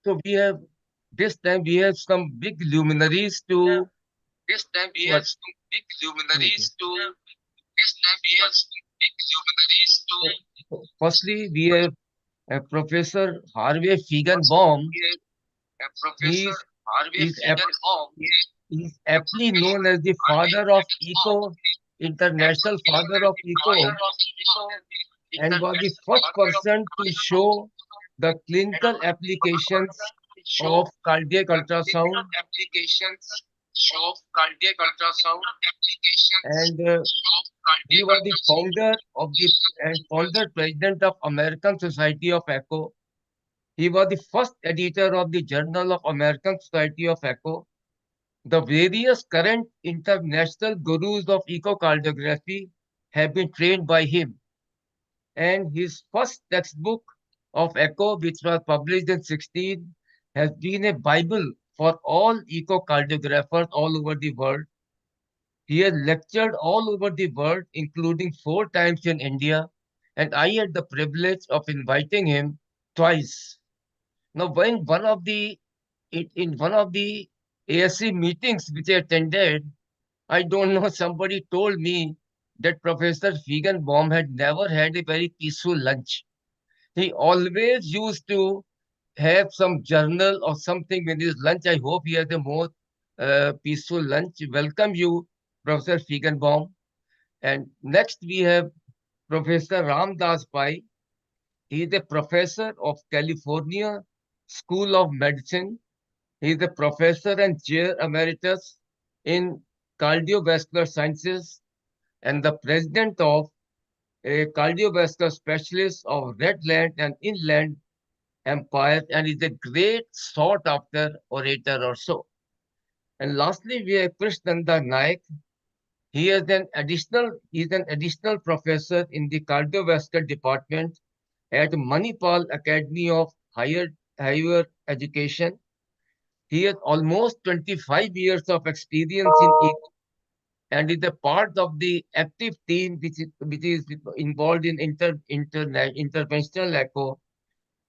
So we have this time we have some big luminaries to This time we what? have some big luminaries to. This time we have some big luminaries to. Firstly, we have Professor Harvey Feigenbaum. He Professor is, Harvey is, ap- Feigenbaum. is aptly known as the Harvey father of Feigenbaum. eco, international Actually, father the of father eco, of eco, and was the international first father of person to show the clinical applications of show cardiac the clinical ultrasound. applications of cardiac ultrasound applications And of he cardiac was the ultrasound. founder of the and founder president of American Society of Echo. He was the first editor of the Journal of American Society of Echo. The various current international gurus of echocardiography have been trained by him. And his first textbook of echo, which was published in 16, has been a Bible for all echocardiographers all over the world. He has lectured all over the world, including 4 times in India, and I had the privilege of inviting him twice. Now, when in one of the ASC meetings which I attended, I don't know, somebody told me that Professor Feigenbaum had never had a very peaceful lunch. He always used to have some journal or something with his lunch. I hope he has a more peaceful lunch. Welcome you, Professor Feigenbaum. And next we have Professor Ramdas Pai. He is a professor of California School of Medicine. He is a professor and chair emeritus in cardiovascular sciences and the president of a cardiovascular specialist of Redland and Inland Empire, and is a great sought after orator also. And lastly, we have Krishnanda Naik. He is an additional professor in the cardiovascular department at Manipal Academy of Higher Education. He has almost 25 years of experience in and is a part of the active team which is involved in interventional echo.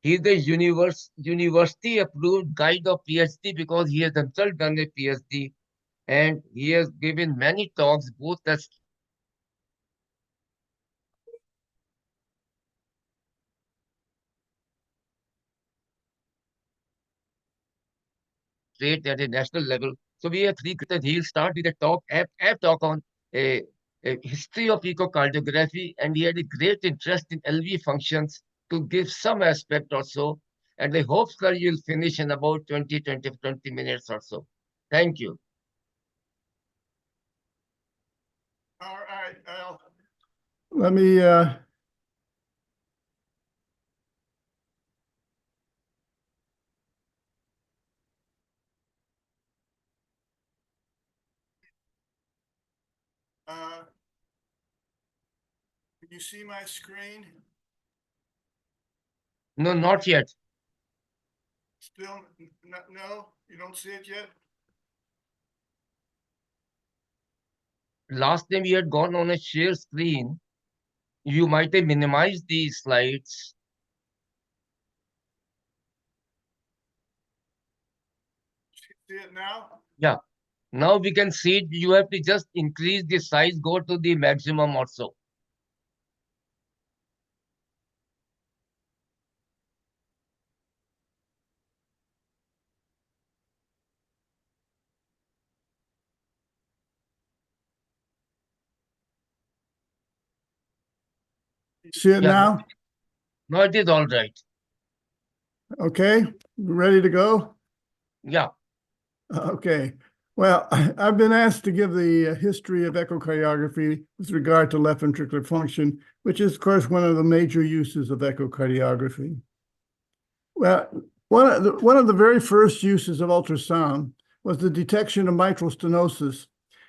He is a university approved guide of PhD because he has himself done a PhD, and he has given many talks both as state at a national level. So we have three that he'll start with a talk on a, a history of echocardiography, and he had a great interest in LV functions to give some aspect or so. And I hope, sir, you'll finish in about 20 minutes or so. Thank you. All right. Let me can you see my screen? No, not yet. Still, no, you don't see it yet? Last time we had gone on a share screen. You might have minimized these slides. See it now? Yeah. Now we can see it. You have to just increase the size, go to the maximum or so. You see it Yeah. now? Now it is all right. Okay, ready to go? Yeah. Okay. Well, I've been asked to give the history of echocardiography with regard to left ventricular function, which is, of course, one of the major uses of echocardiography. Well, one of the very first uses of ultrasound was the detection of mitral stenosis,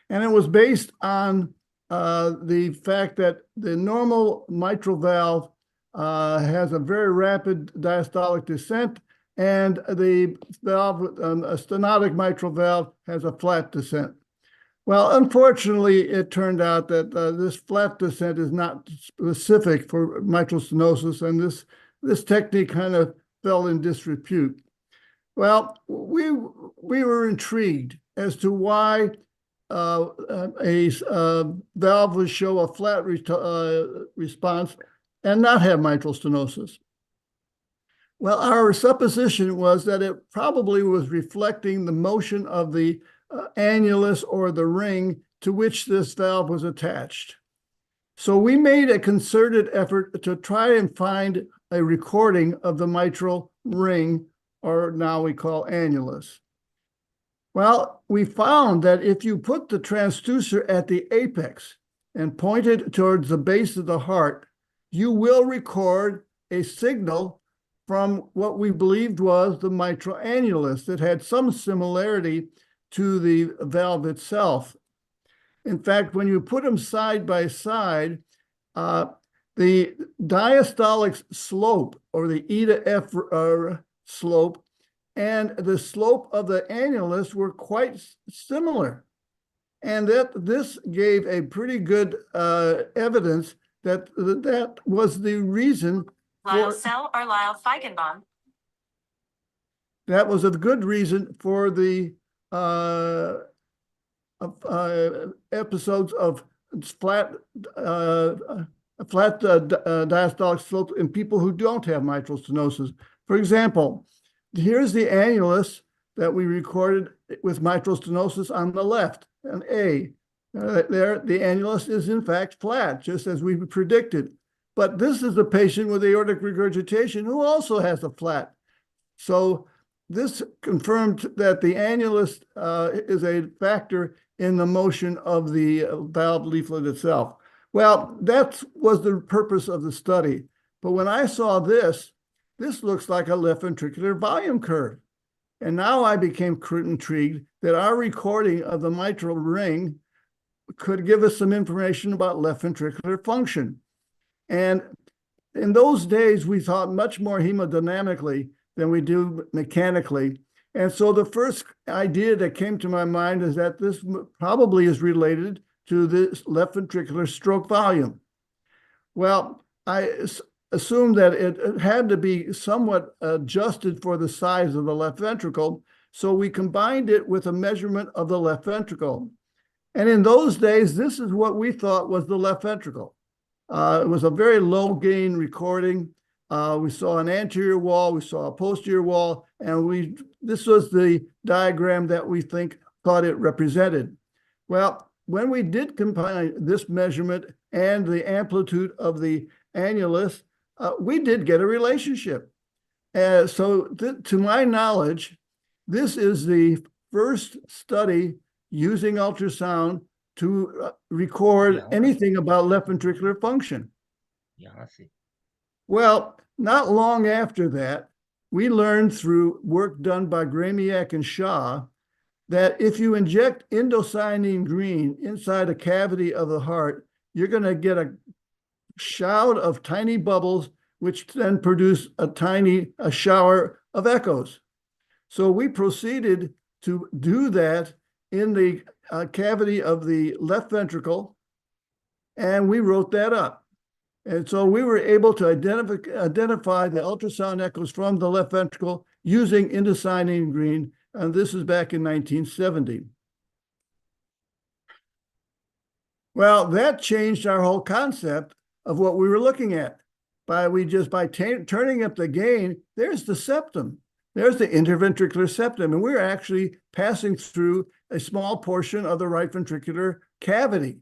and it was based on the fact that the normal mitral valve has a very rapid diastolic descent, and the valve, a stenotic mitral valve, has a flat descent. Well, unfortunately, it turned out that this flat descent is not specific for mitral stenosis, and this technique kind of fell in disrepute. Well, we were intrigued as to why a valve would show a flat response and not have mitral stenosis. Well, our supposition was that it probably was reflecting the motion of the annulus or the ring to which this valve was attached. So we made a concerted effort to try and find a recording of the mitral ring, or now we call annulus. Well, we found that if you put the transducer at the apex and point it towards the base of the heart, you will record a signal from what we believed was the mitral annulus that had some similarity to the valve itself. In fact, when you put them side by side, the diastolic slope, or the E to F slope, and the slope of the annulus were quite similar. And this gave a pretty good evidence that that was the reason Lyle Cell or Lyle Feigenbaum. That was a good reason for the episodes of flat diastolic slope in people who don't have mitral stenosis. For example, here's the annulus that we recorded with mitral stenosis on the left, an A. There, the annulus is in fact flat, just as we predicted. But this is a patient with aortic regurgitation who also has a flat. So this confirmed that the annulus is a factor in the motion of the valve leaflet itself. Well, that was the purpose of the study. But when I saw this looks like a left ventricular volume curve. And now I became intrigued that our recording of the mitral ring could give us some information about left ventricular function. And in those days, we thought much more hemodynamically than we do mechanically. And so the first idea that came to my mind is that this probably is related to this left ventricular stroke volume. Well, I assumed that it had to be somewhat adjusted for the size of the left ventricle, so we combined it with a measurement of the left ventricle. And in those days, this is what we thought was the left ventricle. It was a very low gain recording. We saw an anterior wall, we saw a posterior wall, and this was the diagram that we thought it represented. Well, when we did combine this measurement and the amplitude of the annulus, we did get a relationship. So to my knowledge, this is the first study using ultrasound to record anything about left ventricular function. Well, not long after that, we learned through work done by Gramiak and Shaw that if you inject indocyanine green inside a cavity of the heart, you're going to get a shout of tiny bubbles, which then produce a shower of echoes. So we proceeded to do that in the cavity of the left ventricle, and we wrote that up. And so we were able to identify the ultrasound echoes from the left ventricle using indocyanine green, and this is back in 1970. Well, that changed our whole concept of what we were looking at. By turning up the gain, there's the septum. There's the interventricular septum, and we're actually passing through a small portion of the right ventricular cavity.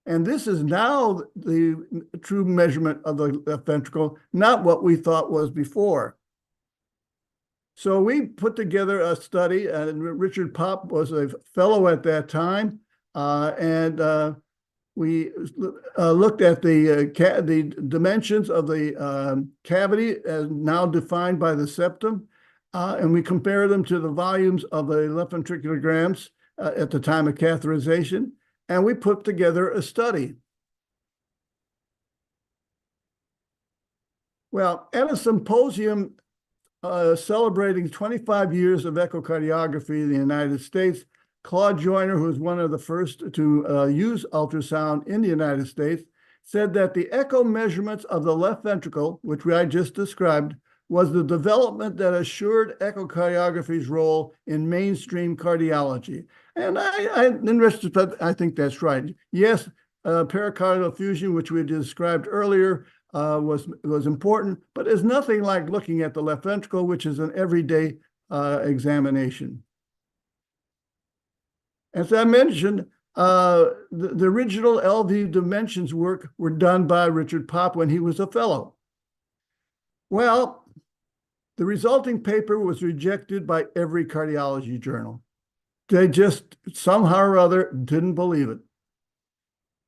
And this is now the true measurement of the left ventricle, not what we thought was before. So we put together a study, and Richard Popp was a fellow at that time, and we looked at the dimensions of the cavity as now defined by the septum, and we compared them to the volumes of the left ventricular grams at the time of catheterization, and we put together a study. Well, at a symposium celebrating 25 years of echocardiography in the United States Claude Joyner, who was one of the first to use ultrasound in the United States, said that the echo measurements of the left ventricle, which I just described, was the development that assured echocardiography's role in mainstream cardiology. And in retrospect, I think that's right. Yes, pericardial effusion, which we described earlier, was important, but it's nothing like looking at the left ventricle, which is an everyday examination. As I mentioned, the original LV dimensions work were done by Richard Popp when he was a fellow. Well, the resulting paper was rejected by every cardiology journal. They just somehow or other didn't believe it.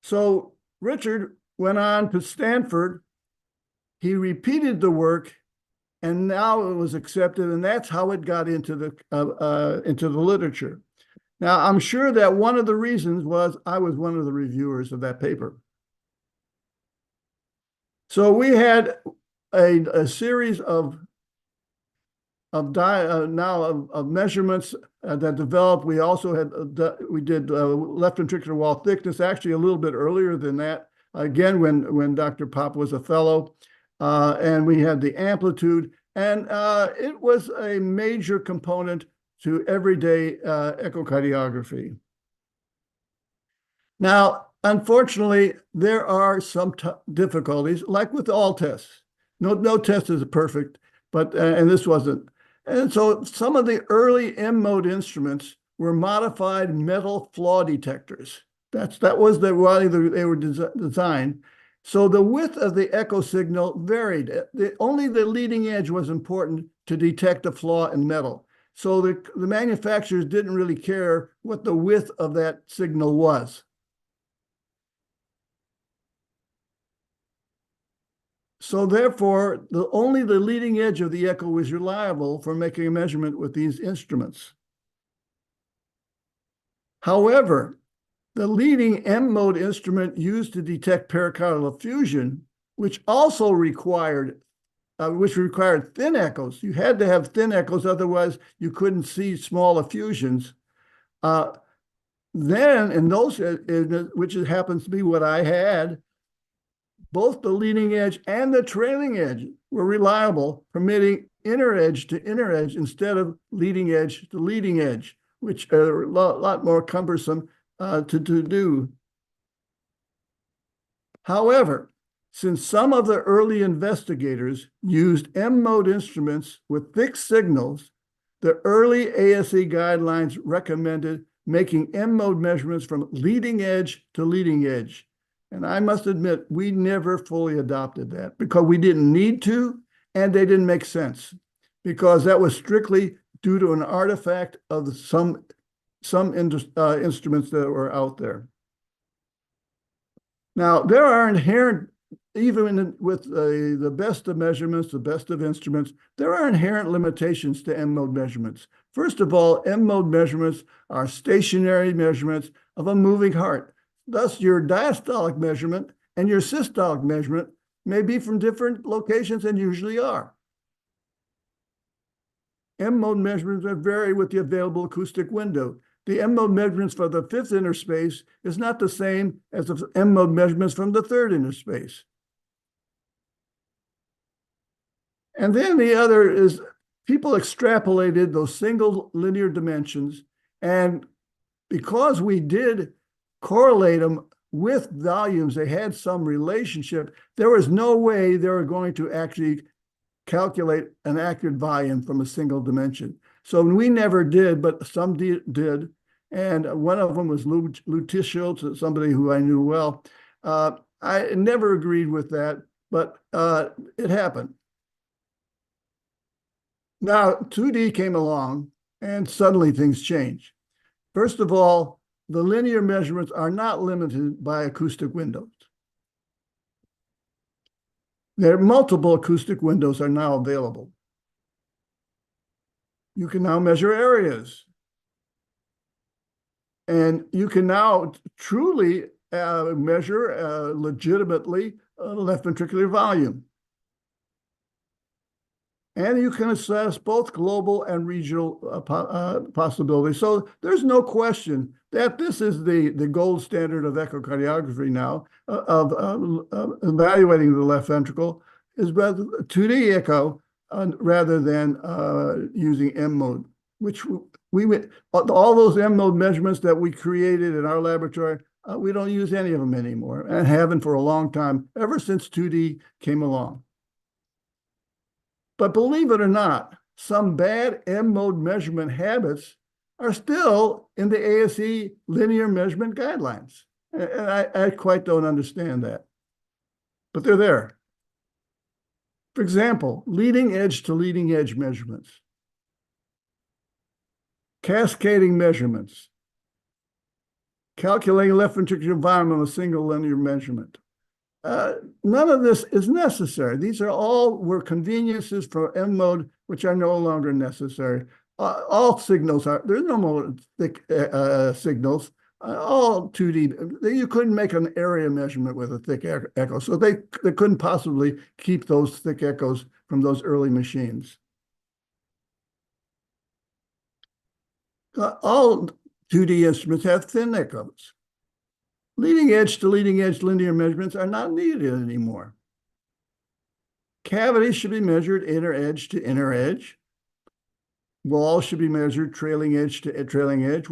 So Richard went on to Stanford. He repeated the work, and now it was accepted, and that's how it got into the literature. Now, I'm sure that one of the reasons was I was one of the reviewers of that paper. So we had a series of measurements that developed. We also had we did left ventricular wall thickness, actually a little bit earlier than that. Again, when Dr. Popp was a fellow, and we had the amplitude, and it was a major component to everyday echocardiography. Now, unfortunately, there are some difficulties, like with all tests. No test is perfect, but and this wasn't. And so some of the early M-mode instruments were modified metal flaw detectors. That was why they were designed. So the width of the echo signal varied. Only the leading edge was important to detect a flaw in metal. So the manufacturers didn't really care what the width of that signal was. So therefore, only the leading edge of the echo was reliable for making a measurement with these instruments. However, the leading M-mode instrument used to detect pericardial effusion, which also required thin echoes. You had to have thin echoes, otherwise you couldn't see small effusions. Then, in those, which happens to be what I had, both the leading edge and the trailing edge were reliable, permitting inner edge to inner edge instead of leading edge to leading edge, which are a lot more cumbersome to do. However, since some of the early investigators used M-mode instruments with thick signals, the early ASE guidelines recommended making M-mode measurements from leading edge to leading edge. And I must admit, we never fully adopted that because we didn't need to, and they didn't make sense, because that was strictly due to an artifact of some instruments that were out there. Now, there are inherent, even with the best of measurements, the best of instruments, there are inherent limitations to M-mode measurements. First of all, M-mode measurements are stationary measurements of a moving heart. Thus, your diastolic measurement and your systolic measurement may be from different locations and usually are. M-mode measurements vary with the available acoustic window. The M-mode measurements for the fifth interspace is not the same as the M-mode measurements from the third interspace. And then the other is people extrapolated those single linear dimensions, and because we did correlate them with volumes, they had some relationship, there was no way they were going to actually calculate an accurate volume from a single dimension. So we never did, but some did. And one of them was Lou Tischel, somebody who I knew well. I never agreed with that, but it happened. Now, 2D came along, and suddenly things changed. First of all, the linear measurements are not limited by acoustic windows. There are multiple acoustic windows are now available. You can now measure areas. And you can now truly measure legitimately left ventricular volume. And you can assess both global and regional possibilities. So there's no question that this is the gold standard of echocardiography now, of evaluating the left ventricle, is rather 2D echo rather than using M mode, which all those M mode measurements that we created in our laboratory, we don't use any of them anymore, and haven't for a long time, ever since 2D came along. But believe it or not, some bad M mode measurement habits are still in the ASE linear measurement guidelines. And I quite don't understand that, but they're there. For example, leading edge to leading edge measurements, cascading measurements, calculating left ventricular volume with a single linear measurement. None of this is necessary. These are were conveniences for M mode, which are no longer necessary. All signals there's no more thick signals. All 2D, you couldn't make an area measurement with a thick echo. So they couldn't possibly keep those thick echoes from those early machines. All 2D instruments have thin echoes. Leading edge to leading edge linear measurements are not needed anymore. Cavities should be measured inner edge to inner edge. Walls should be measured trailing edge to trailing edge,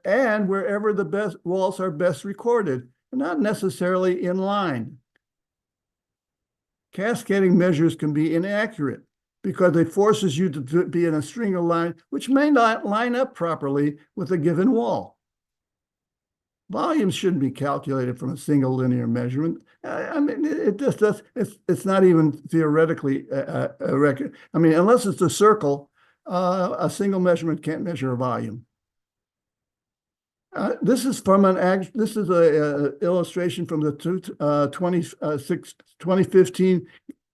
and wherever the best walls are best recorded, not necessarily in line. Cascading measures can be inaccurate because it forces you to be in a string of line, which may not line up properly with a given wall. Volumes shouldn't be calculated from a single linear measurement. I mean, it just does. It's not even theoretically a record. I mean, unless it's a circle, a single measurement can't measure a volume. This is from this is an illustration from the 2015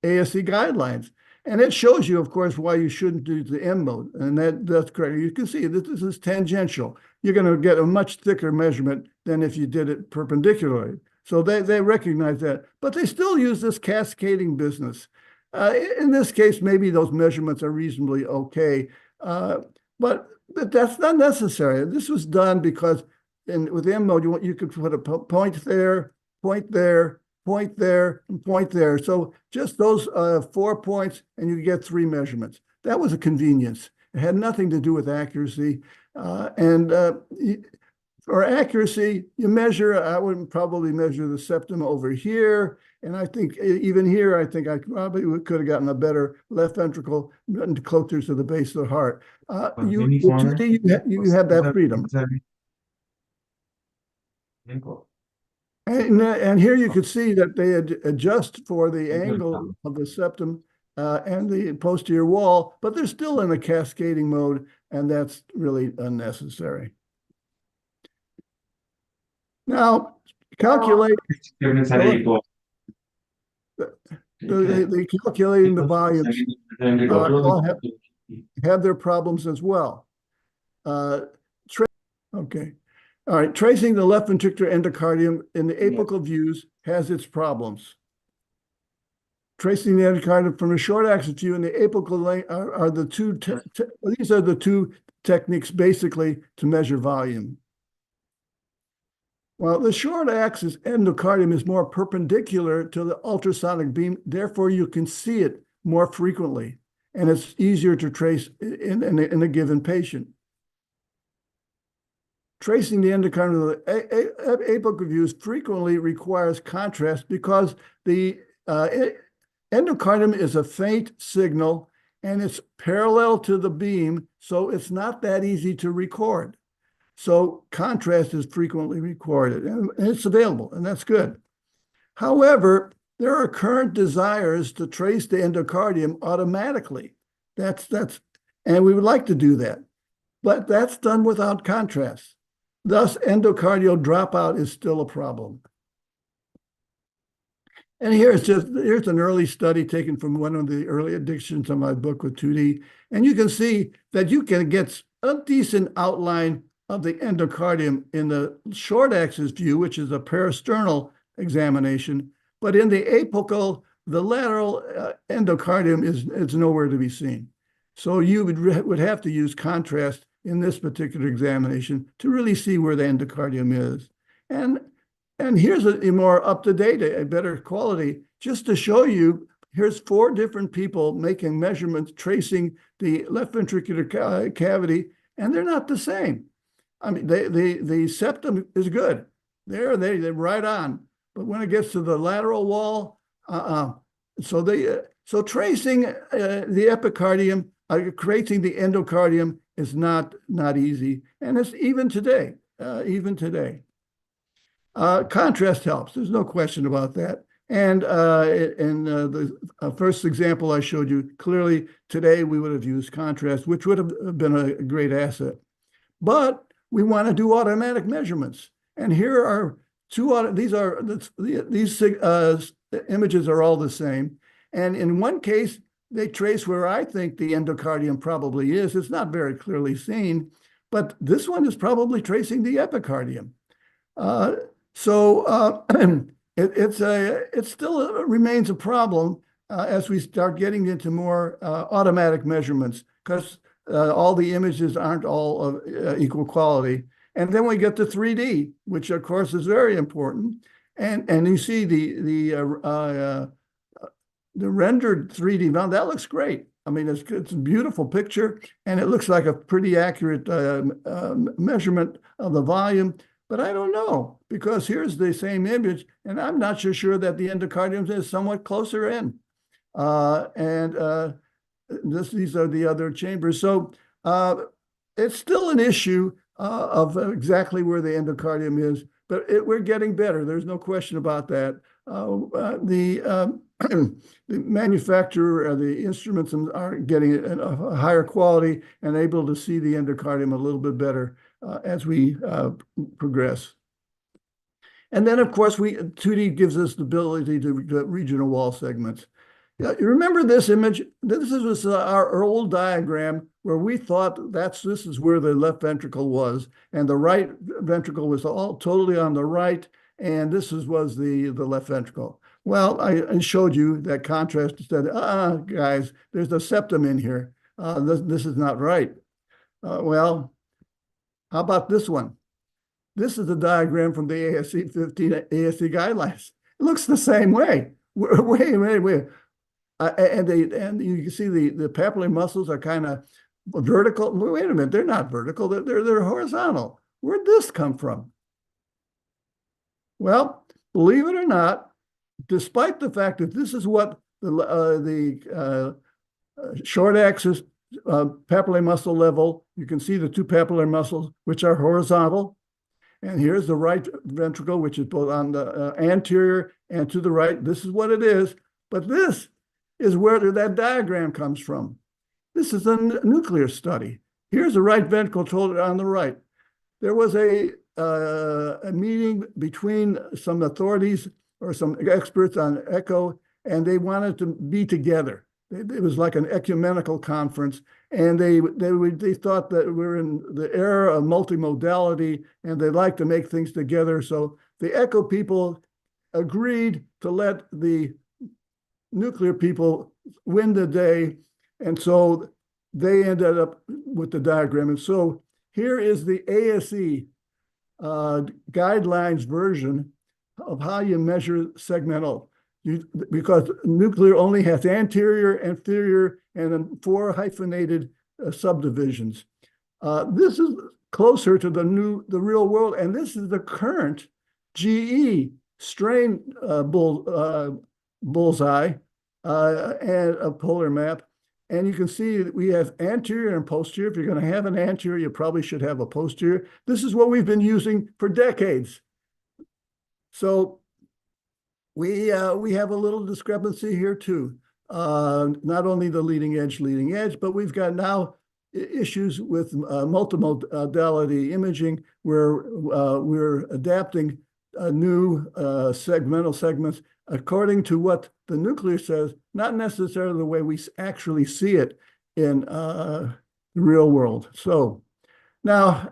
ASE guidelines. And it shows you, of course, why you shouldn't do the M mode. And that's correct. You can see that this is tangential. You're going to get a much thicker measurement than if you did it perpendicularly. So they recognize that. But they still use this cascading business. In this case, maybe those measurements are reasonably okay. But that's not necessary. This was done because with M mode, you could put a point there, point there, point there, and point there. So just those 4 points, and you get 3 measurements. That was a convenience. It had nothing to do with accuracy. For accuracy, you measure, I would probably measure the septum over here. And I think even here, I think I probably could have gotten a better left ventricle closer to the base of the heart. You have that freedom. And here you could see that they adjust for the angle of the septum and the posterior wall, but they're still in a cascading mode, and that's really unnecessary. Now, calculate the calculating the volumes all have their problems as well. Okay. All right, tracing the left ventricular endocardium in the apical views has its problems. Tracing the endocardium from a short axis view in the apical length are the two, these are the two techniques basically to measure volume. Well, the short axis endocardium is more perpendicular to the ultrasonic beam, therefore you can see it more frequently, and it's easier to trace in a given patient. Tracing the endocardium of the apical views frequently requires contrast because the endocardium is a faint signal and it's parallel to the beam, so it's not that easy to record. So contrast is frequently recorded, and it's available, and that's good. However, there are current desires to trace the endocardium automatically. And we would like to do that, but that's done without contrast. Thus, endocardial dropout is still a problem. And here's an early study taken from one of the early editions of my book with 2D. And you can see that you can get a decent outline of the endocardium in the short axis view, which is a parasternal examination. But in the apical the lateral endocardium is nowhere to be seen. So you would have to use contrast in this particular examination to really see where the endocardium is. And here's a more up-to-date, a better quality, just to show you. Here's 4 different people making measurements, tracing the left ventricular cavity, and they're not the same. I mean, the septum is good. They're right on. But when it gets to the lateral wall, so tracing the epicardium, tracing the endocardium is not easy, and it's even today. Contrast helps. There's no question about that. And in the first example I showed you, clearly today we would have used contrast, which would have been a great asset. But we want to do automatic measurements. And here are these images are all the same. And in one case, they trace where I think the endocardium probably is. It's not very clearly seen, but this one is probably tracing the epicardium. It still remains a problem as we start getting into more automatic measurements, because all the images aren't all of equal quality. And then we get to 3D, which of course is very important. And you see the rendered 3D, now that looks great. I mean, it's a beautiful picture, and it looks like a pretty accurate measurement of the volume. But I don't know, because here's the same image, and I'm not so sure that the endocardium is somewhat closer in. These are the other chambers. So it's still an issue of exactly where the endocardium is, but we're getting better. There's no question about that. The manufacturer, the instruments are getting a higher quality and able to see the endocardium a little bit better as we progress. And then, of course, 2D gives us the ability to regional wall segments. You remember this image? This was our old diagram where we thought this is where the left ventricle was, and the right ventricle was all totally on the right, and this was the left ventricle. Well, I showed you that contrast. Said, guys, there's a septum in here. This is not right. Well, how about this one? This is a diagram from the ASC 15 ASC guidelines. It looks the same way. Wait. And you can see the papillary muscles are kind of vertical. Wait a minute, they're not vertical. They're horizontal. Where'd this come from? Well, believe it or not, despite the fact that this is what the short axis papillary muscle level, you can see the 2 papillary muscles, which are horizontal. And here's the right ventricle, which is both on the anterior and to the right. This is what it is. But this is where that diagram comes from. This is a nuclear study. Here's the right ventricle totally on the right. There was a meeting between some authorities or some experts on echo, and they wanted to be together. It was like an ecumenical conference, and they thought that we're in the era of multimodality, and they like to make things together. So the echo people agreed to let the nuclear people win the day, and so they ended up with the diagram. And so here is the ASE guidelines version of how you measure segmental. Because nuclear only has anterior, inferior, and then 4 hyphenated subdivisions. This is closer to the real world, and this is the current GE strain bullseye and a polar map. And you can see that we have anterior and posterior. If you're going to have an anterior, you probably should have a posterior. This is what we've been using for decades. So we have a little discrepancy here too. Not only the leading edge, but we've got now issues with multimodality imaging where we're adapting new segmental segments according to what the nuclear says, not necessarily the way we actually see it in the real world. So now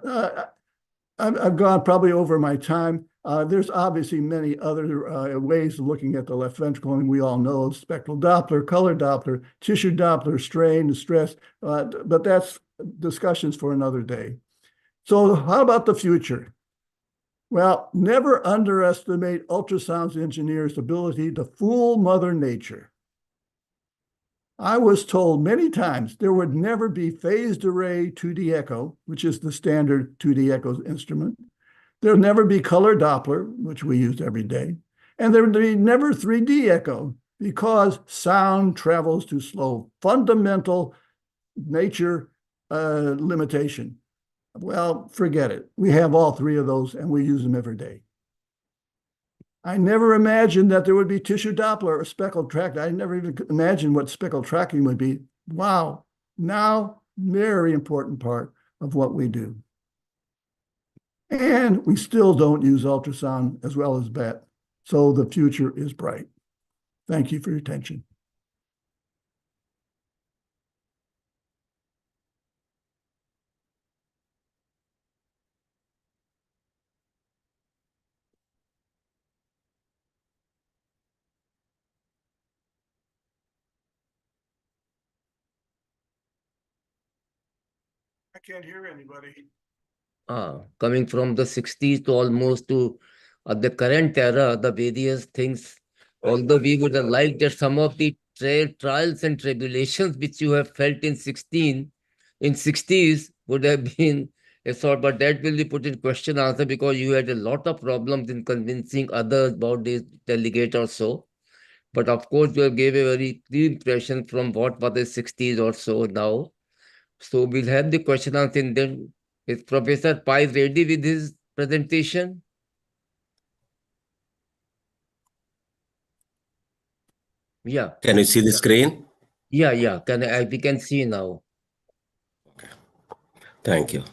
I've gone probably over my time. There's obviously many other ways of looking at the left ventricle, and we all know spectral Doppler, color Doppler, tissue Doppler, strain, stress, but that's discussions for another day. So how about the future? Well, never underestimate ultrasound engineers' ability to fool Mother Nature. I was told many times there would never be phased array 2D echo, which is the standard 2D echo instrument. There'll never be color Doppler, which we use every day. And there will be never 3D echo because sound travels too slow. Fundamental nature limitation. Well, forget it. We have all three of those and we use them every day. I never imagined that there would be tissue Doppler or speckled tracking. I never even imagined what speckled tracking would be. Wow. Now, very important part of what we do. And we still don't use ultrasound as well as BET. So the future is bright. Thank you for your attention. I can't hear anybody. Coming from the 60s to almost to the current era, the various things, although we would have liked that some of the trials and tribulations which you have felt in 60s would have been a sort, but that will be put in question answer because you had a lot of problems in convincing others about this delegate or so. But of course, you have gave a very clear impression from what was the 60s or so now. So we'll have the question answer and then is Professor Pai ready with his presentation? Yeah. Can you see the screen? Yeah. We can see now. Thank you.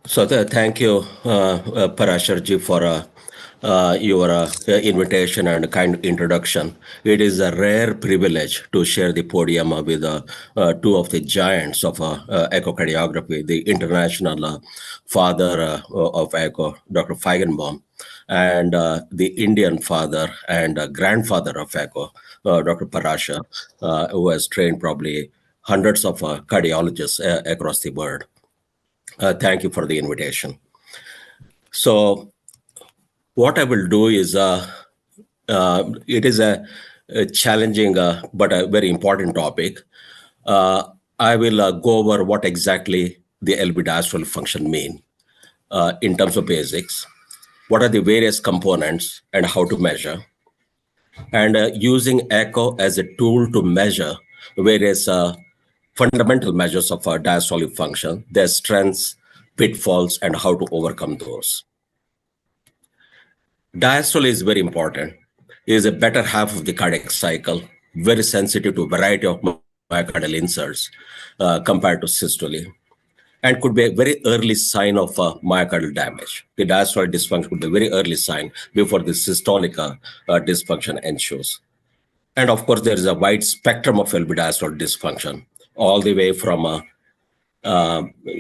So thank you, Parasharji, for your invitation and kind introduction. It is a rare privilege to share the podium with two of the giants of echocardiography, the international father of echo, Dr. Feigenbaum, and the Indian father and grandfather of echo, Dr. Parashar, who has trained probably hundreds of cardiologists across the world. Thank you for the invitation. So what I will do is, it is a challenging but a very important topic. I will go over what exactly the LV diastolic function mean in terms of basics, what are the various components and how to measure, and using echo as a tool to measure various fundamental measures of our diastolic function, their strengths, pitfalls, and how to overcome those. Diastole is very important. It is a better half of the cardiac cycle, very sensitive to a variety of myocardial inserts compared to systole, and could be a very early sign of myocardial damage. The diastolic dysfunction could be a very early sign before the systolic dysfunction ensures. And of course, there is a wide spectrum of LV diastolic dysfunction, all the way from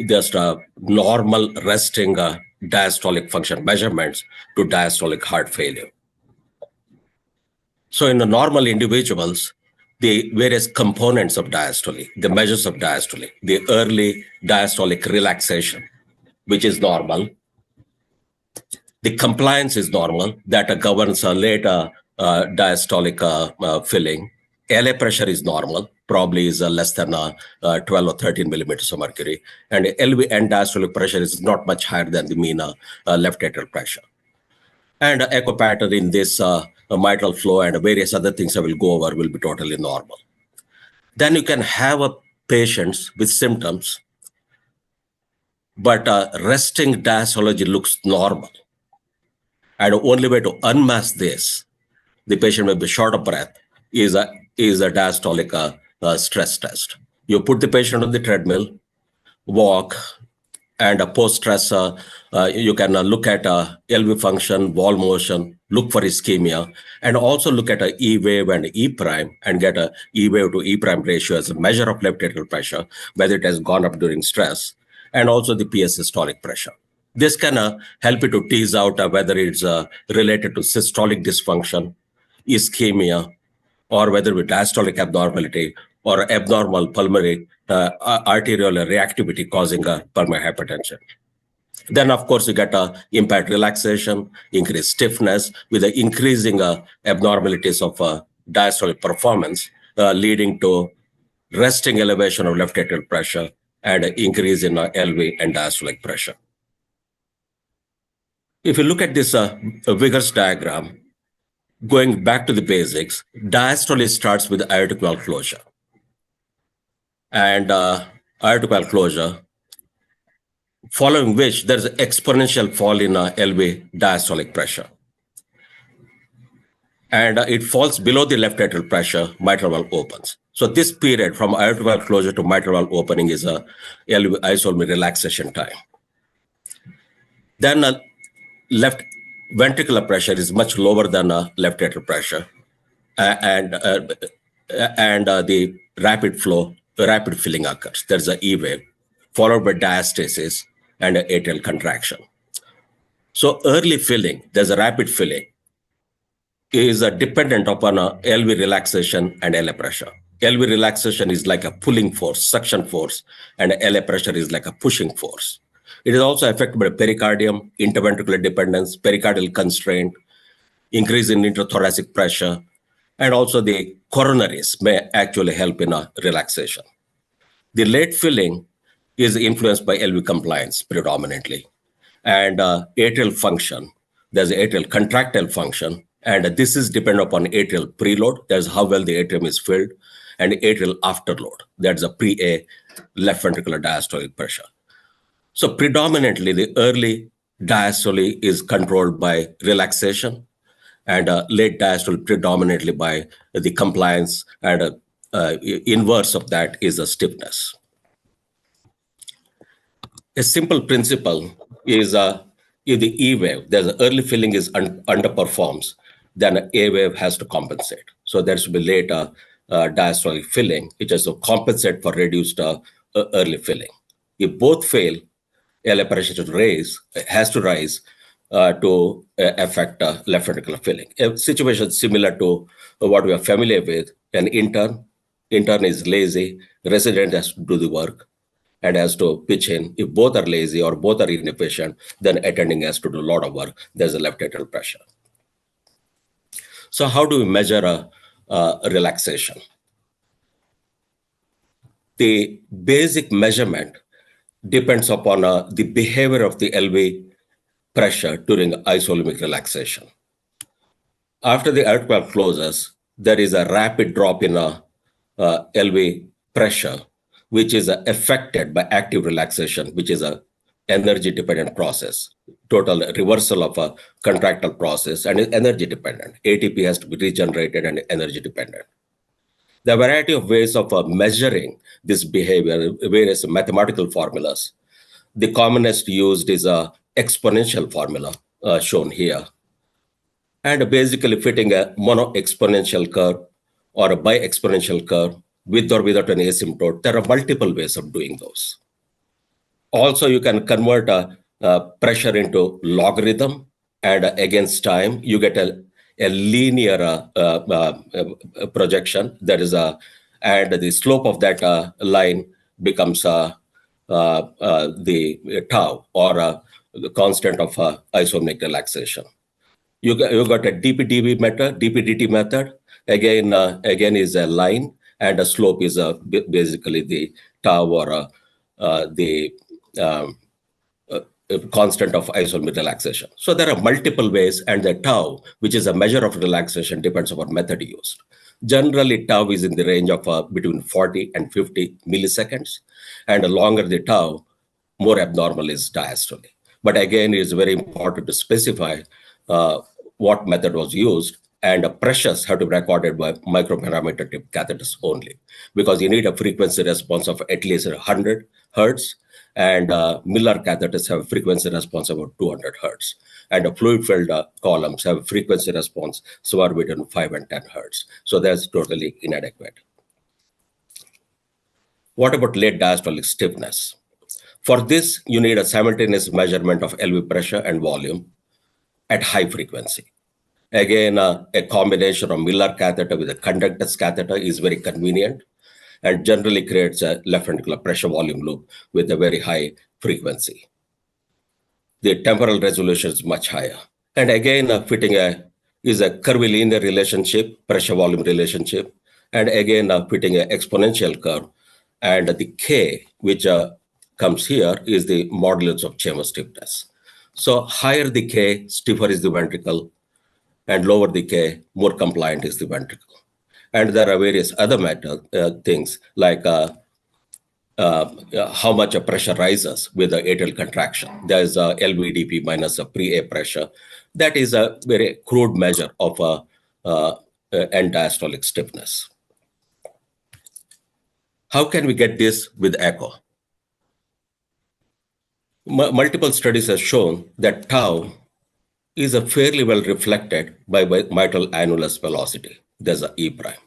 just normal resting diastolic function measurements to diastolic heart failure. So in the normal individuals, the various components of diastole, the measures of diastole, the early diastolic relaxation, which is normal. The compliance is normal, that governs a later diastolic filling. LA pressure is normal, probably is less than 12 or 13 millimeters of mercury. And LV end diastolic pressure is not much higher than the mean left atrial pressure. And echo pattern in this mitral flow and various other things I will go over will be totally normal. Then you can have patients with symptoms, but resting diastology looks normal. And the only way to unmask this, the patient may be short of breath, is a diastolic stress test. You put the patient on the treadmill, walk, and post-stress, you can look at LV function, wall motion, look for ischemia, and also look at E wave and E prime and get a E wave to E prime ratio as a measure of left atrial pressure, whether it has gone up during stress, and also the PS systolic pressure. This can help you to tease out whether it's related to systolic dysfunction, ischemia, or whether with diastolic abnormality or abnormal pulmonary arterial reactivity causing pulmonary hypertension. Then, of course, you get impaired relaxation, increased stiffness with the increasing abnormalities of diastolic performance, leading to resting elevation of left atrial pressure and increase in LV and diastolic pressure. If you look at this vigorous diagram, going back to the basics, diastole starts with aortic valve closure. And aortic valve closure, following which there's an exponential fall in LV diastolic pressure. And it falls below the left atrial pressure, mitral valve opens. So this period from aortic valve closure to mitral valve opening is a LV isotopic relaxation time. Then left ventricular pressure is much lower than left atrial pressure, and the rapid filling occurs. There's an E wave, followed by diastasis and atrial contraction. So early filling, there's a rapid filling, is dependent upon LV relaxation and LA pressure. LV relaxation is like a pulling force, suction force, and LA pressure is like a pushing force. It is also affected by pericardium, interventricular dependence, pericardial constraint, increase in intrathoracic pressure, and also the coronaries may actually help in relaxation. The late filling is influenced by LV compliance predominantly, and atrial function. There's atrial contractile function, and this is dependent upon atrial preload. That's how well the atrium is filled, and atrial afterload. That's a pre-A left ventricular diastolic pressure. So predominantly, the early diastole is controlled by relaxation, and late diastole predominantly by the compliance, and inverse of that is a stiffness. A simple principle is if the E wave, there's an early filling is underperforms, then A wave has to compensate. So there should be late diastolic filling, which is to compensate for reduced early filling. If both fail, LA pressure has to rise to affect left ventricular filling. A situation similar to what we are familiar with, an intern is lazy, resident has to do the work and has to pitch in. If both are lazy or both are inefficient, then attending has to do a lot of work. There's a left atrial pressure. So how do we measure relaxation? The basic measurement depends upon the behavior of the LV pressure during isotopic relaxation. After the aortic valve closes, there is a rapid drop in LV pressure, which is affected by active relaxation, which is an energy-dependent process, total reversal of a contractile process, and is energy-dependent. ATP has to be regenerated and energy-dependent. There are a variety of ways of measuring this behavior, various mathematical formulas. The commonest used is a exponential formula shown here. And basically fitting a mono-exponential curve or a bi-exponential curve with or without an asymptote. There are multiple ways of doing those. Also, you can convert pressure into logarithm, and against time, you get a linear projection. There is and the slope of that line becomes the tau, or the constant of isomeric relaxation. You got a DPDT method. Again is a line, and a slope is basically the tau, or the constant of isomeric relaxation. So there are multiple ways, and the tau, which is a measure of relaxation, depends on method used. Generally, tau is in the range of between 40 and 50 milliseconds, and the longer the tau, more abnormal is diastole. But again, it is very important to specify what method was used, and pressures have to be recorded by microparameter tip catheters only, because you need a frequency response of at least 100 hertz, and Miller catheters have a frequency response of about 200 hertz, and the fluid-filled columns have a frequency response somewhere between 5 and 10 hertz. So that's totally inadequate. What about late diastolic stiffness? For this, you need a simultaneous measurement of LV pressure and volume at high frequency. Again, a combination of Miller catheter with a conductus catheter is very convenient and generally creates a left ventricular pressure volume loop with a very high frequency. The temporal resolution is much higher. And again, fitting is a curvilinear relationship, pressure volume relationship. And again, fitting an exponential curve. And the K, which comes here, is the modulus of chamber stiffness. So higher the K, stiffer is the ventricle, and lower the K, more compliant is the ventricle. And there are various other things like how much a pressure rises with the atrial contraction. There is a LVDP minus a pre-A pressure. That is a very crude measure of end diastolic stiffness. How can we get this with echo? Multiple studies have shown that tau is a fairly well reflected by mitral annulus velocity. There's a E prime.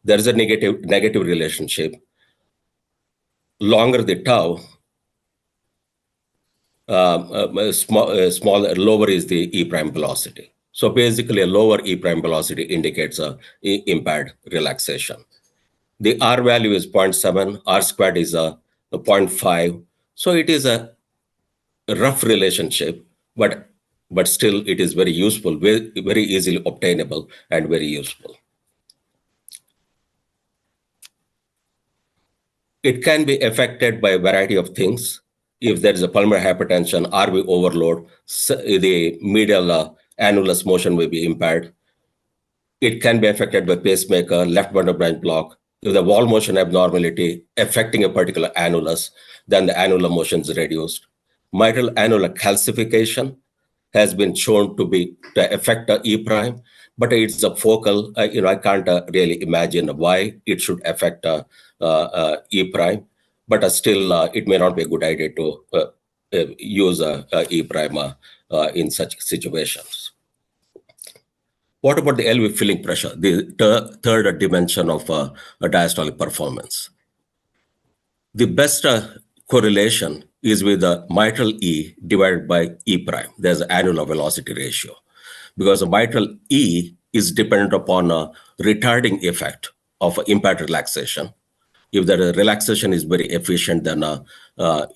There is a negative relationship. Longer the tau, lower is the E prime velocity. So basically, a lower E prime velocity indicates impaired relaxation. The R value is 0.7, R squared is 0.5. So it is a rough relationship, but still it is very useful, very easily obtainable, and very useful. It can be affected by a variety of things. If there is a pulmonary hypertension, RV overload, the medial annulus motion may be impaired. It can be affected by pacemaker, left bundle branch block. If the wall motion abnormality affecting a particular annulus, then the annular motion is reduced. Mitral annular calcification has been shown to affect the E prime, but it's a focal. I can't really imagine why it should affect E prime, but still it may not be a good idea to use E prime in such situations. What about the LV filling pressure, the third dimension of diastolic performance? The best correlation is with the mitral E divided by E prime. There's an annular velocity ratio, because the mitral E is dependent upon a retarding effect of impaired relaxation. If the relaxation is very efficient, then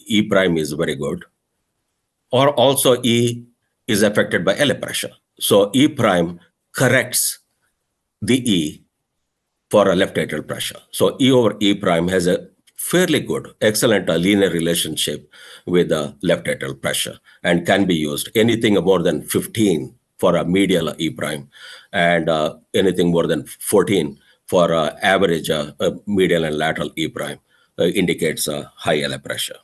E prime is very good. Or also E is affected by LA pressure. So E prime corrects the E for a left atrial pressure. So E over E prime has a fairly good, excellent linear relationship with the left atrial pressure and can be used. Anything more than 15 for a medial E prime and anything more than 14 for average medial and lateral E prime indicates high LA pressure.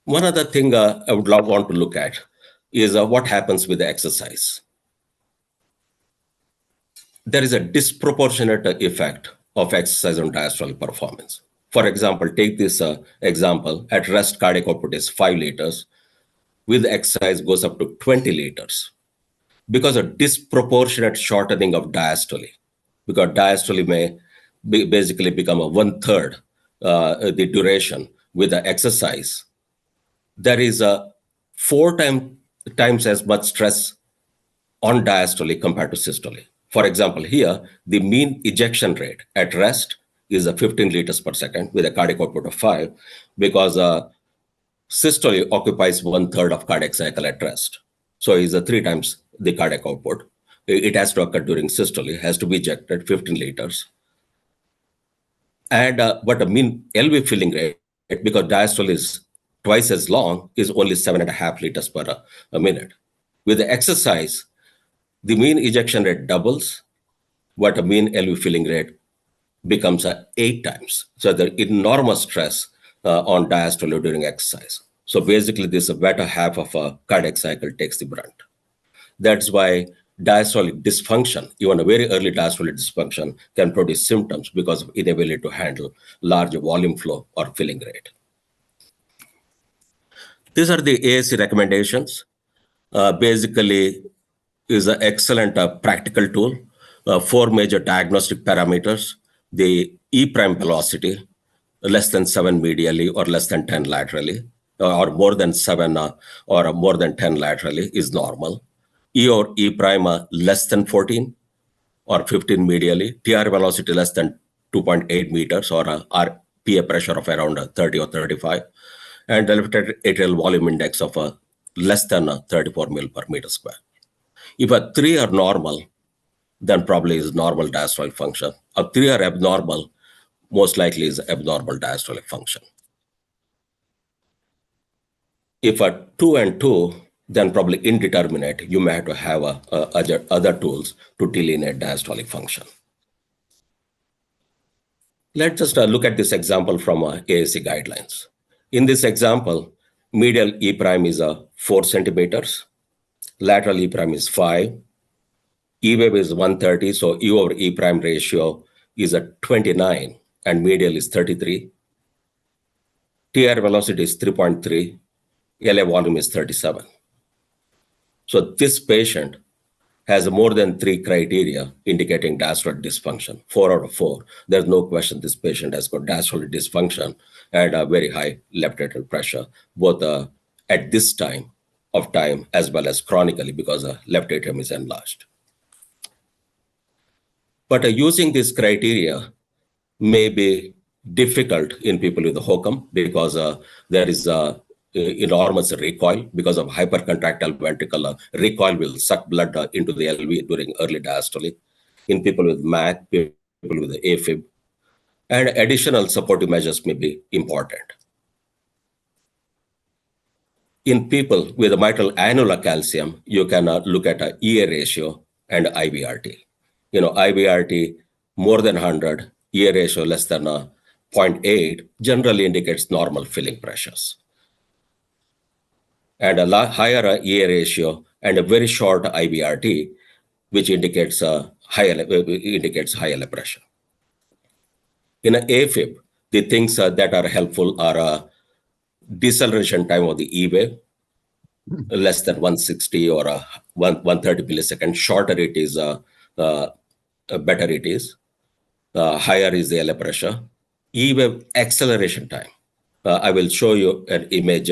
One other thing I would want to look at is what happens with the exercise. There is a disproportionate effect of exercise on diastolic performance. For example, take this example. At rest, cardiac output is 5 liters. With exercise, goes up to 20 liters. Because of disproportionate shortening of diastole, because diastole may basically become a 1/3 the duration with the exercise, there is a 4 times as much stress on diastole compared to systole. For example, here, the mean ejection rate at rest is 15 liters per second with a cardiac output of 5, because systole occupies 1/3 of cardiac cycle at rest. So it's 3 times the cardiac output. It has to occur during systole, has to be ejected 15 liters. And but the mean LV filling rate, because diastole is twice as long, is only 7.5 liters per minute. With the exercise, the mean ejection rate doubles, but the mean LV filling rate becomes 8 times. So the enormous stress on diastole during exercise. So basically, this better half of a cardiac cycle takes the brunt. That's why diastolic dysfunction, even a very early diastolic dysfunction, can produce symptoms because of inability to handle large volume flow or filling rate. These are the AAC recommendations. Basically, is an excellent practical tool. 4 major diagnostic parameters: the E prime velocity, less than 7 medially or less than 10 laterally, or more than 7 or more than 10 laterally is normal. E or E prime less than 14 or 15 medially, TR velocity less than 2.8 meters or RPA pressure of around 30 or 35, and the left atrial volume index of less than 34 mil per meter square. If a 3 are normal, then probably is normal diastolic function. A 3 are abnormal, most likely is abnormal diastolic function. If a 2 and 2, then probably indeterminate, you may have to have other tools to delineate diastolic function. Let's just look at this example from AAC guidelines. In this example, medial E prime is 4 centimeters, lateral E prime is 5, E wave is 130, so E over E prime ratio is 29, and medial is 33. TR velocity is 3.3, LA volume is 37. So this patient has more than 3 criteria indicating diastolic dysfunction, 4 out of 4. There's no question this patient has got diastolic dysfunction and a very high left atrial pressure, both at this time of time as well as chronically because left atrium is enlarged. But using this criteria may be difficult in people with HOCM because there is enormous recoil because of hypercontractile ventricle. Recoil will suck blood into the LV during early diastole. In people with MAC, people with AFib, and additional supportive measures may be important. In people with mitral annular calcium, you can look at a EA ratio and IVRT. IVRT more than 100, EA ratio less than 0.8 generally indicates normal filling pressures. And a higher EA ratio and a very short IVRT, which indicates high LA pressure. In an AFib, the things that are helpful are deceleration time of the E wave, less than 160 or 130 milliseconds. Shorter it is, better it is. Higher is the LA pressure. E wave acceleration time. I will show you an image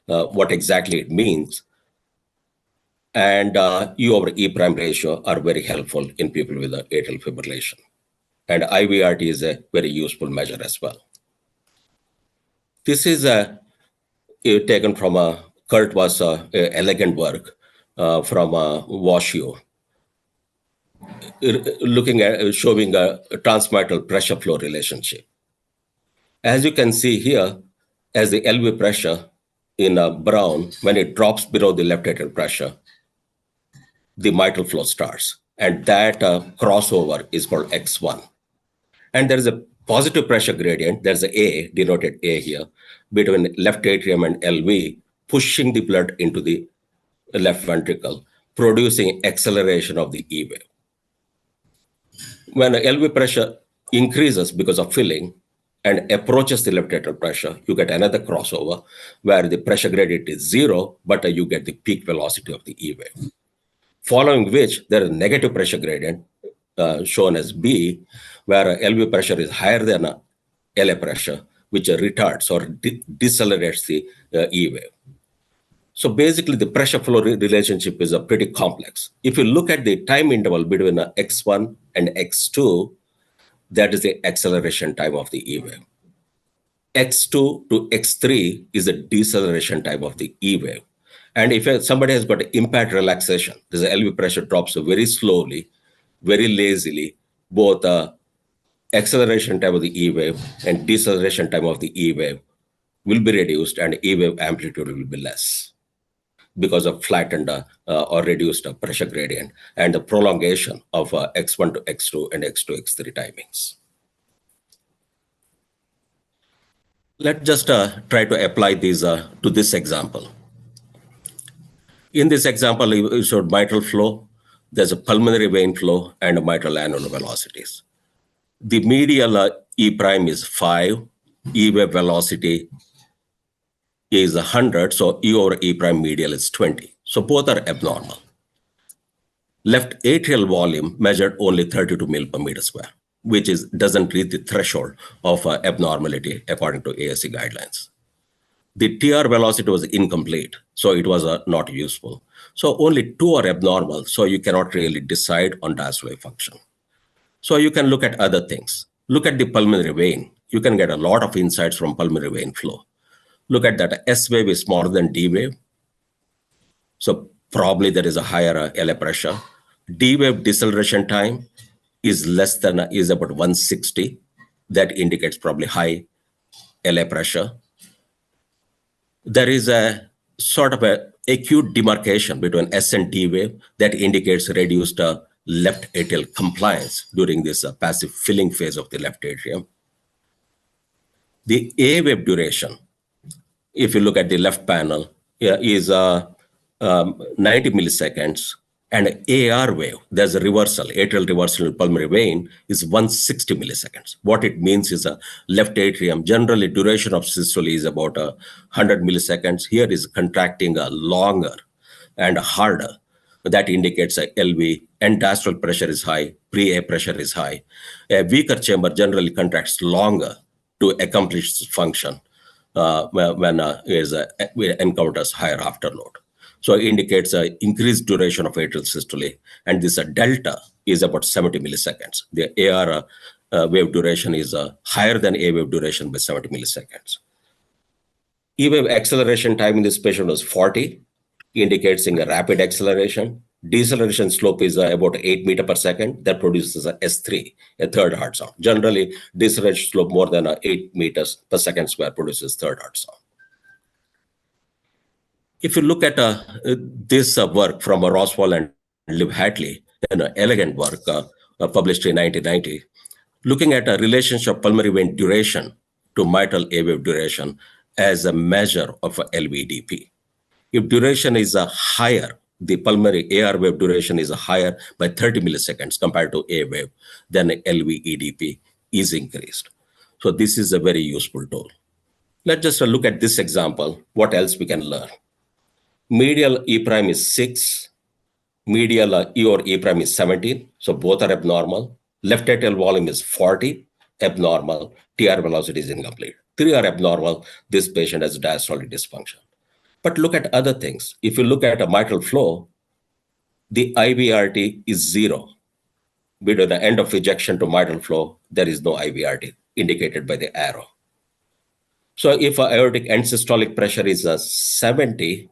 what exactly it means. And E over E prime ratio are very helpful in people with atrial fibrillation. And IVRT is a very useful measure as well. This is taken from Kurt was elegant work from WashU, looking at showing a transmitral pressure flow relationship. As you can see here, as the LV pressure in brown, when it drops below the left atrial pressure, the mitral flow starts. And that crossover is called X1. And there is a positive pressure gradient, there's a A, denoted A here, between left atrium and LV, pushing the blood into the left ventricle, producing acceleration of the E wave. When LV pressure increases because of filling and approaches the left atrial pressure, you get another crossover where the pressure gradient is 0, but you get the peak velocity of the E wave. Following which, there is a negative pressure gradient shown as B, where LV pressure is higher than LA pressure, which retards or decelerates the E wave. So basically, the pressure flow relationship is pretty complex. If you look at the time interval between X1 and X2, that is the acceleration time of the E wave. X2 to X3 is the deceleration time of the E wave. And if somebody has got impaired relaxation, the LV pressure drops very slowly, very lazily, both acceleration time of the E wave and deceleration time of the E wave will be reduced and E wave amplitude will be less because of flattened or reduced pressure gradient and the prolongation of X1 to X2 and X2 to X3 timings. Let's just try to apply these to this example. In this example, we showed mitral flow. There's a pulmonary vein flow and mitral annular velocities. The medial E prime is 5, E wave velocity is 100, so E over E prime medial is 20. So both are abnormal. Left atrial volume measured only 32 mil per meter square. which doesn't reach the threshold of abnormality according to ASC guidelines. The TR velocity was incomplete, so it was not useful. So only 2 are abnormal, so you cannot really decide on diastolic function. So you can look at other things. Look at the pulmonary vein. You can get a lot of insights from pulmonary vein flow. Look at that S wave is smaller than D wave. So probably there is a higher LA pressure. D wave deceleration time is about 160. That indicates probably high LA pressure. There is a sort of a acute demarcation between S and D wave that indicates reduced left atrial compliance during this passive filling phase of the left atrium. The A wave duration, if you look at the left panel, is 90 milliseconds. And AR wave, there's a reversal, atrial reversal in pulmonary vein is 160 milliseconds. What it means is a left atrium, generally duration of systole is about 100 milliseconds. Here is contracting longer and harder. That indicates a LV and diastolic pressure is high, pre-A pressure is high. A weaker chamber generally contracts longer to accomplish this function when it encounters higher afterload. So it indicates an increased duration of atrial systole, and this delta is about 70 milliseconds. The AR wave duration is higher than A wave duration by 70 milliseconds. E wave acceleration time in this patient was 40, indicating a rapid acceleration. Deceleration slope is about 8 meters per second. That produces a S3, a third heart sound. Generally, deceleration slope more than 8 meters per second square produces third heart sound. If you look at this work from Roswell and Liv Hatley, an elegant work published in 1990, looking at a relationship of pulmonary vein duration to mitral A wave duration as a measure of LVEDP. If duration is higher, the pulmonary AR wave duration is higher by 30 milliseconds compared to A wave, then LVEDP is increased. So this is a very useful tool. Let's just look at this example, what else we can learn. Medial E prime is 6, medial E or E prime is 17, so both are abnormal. Left atrial volume is 40, abnormal. TR velocity is incomplete. 3 are abnormal. This patient has diastolic dysfunction. But look at other things. If you look at a mitral flow, the IVRT is 0. Between the end of ejection to mitral flow, there is no IVRT indicated by the arrow. So if aortic end systolic pressure is 70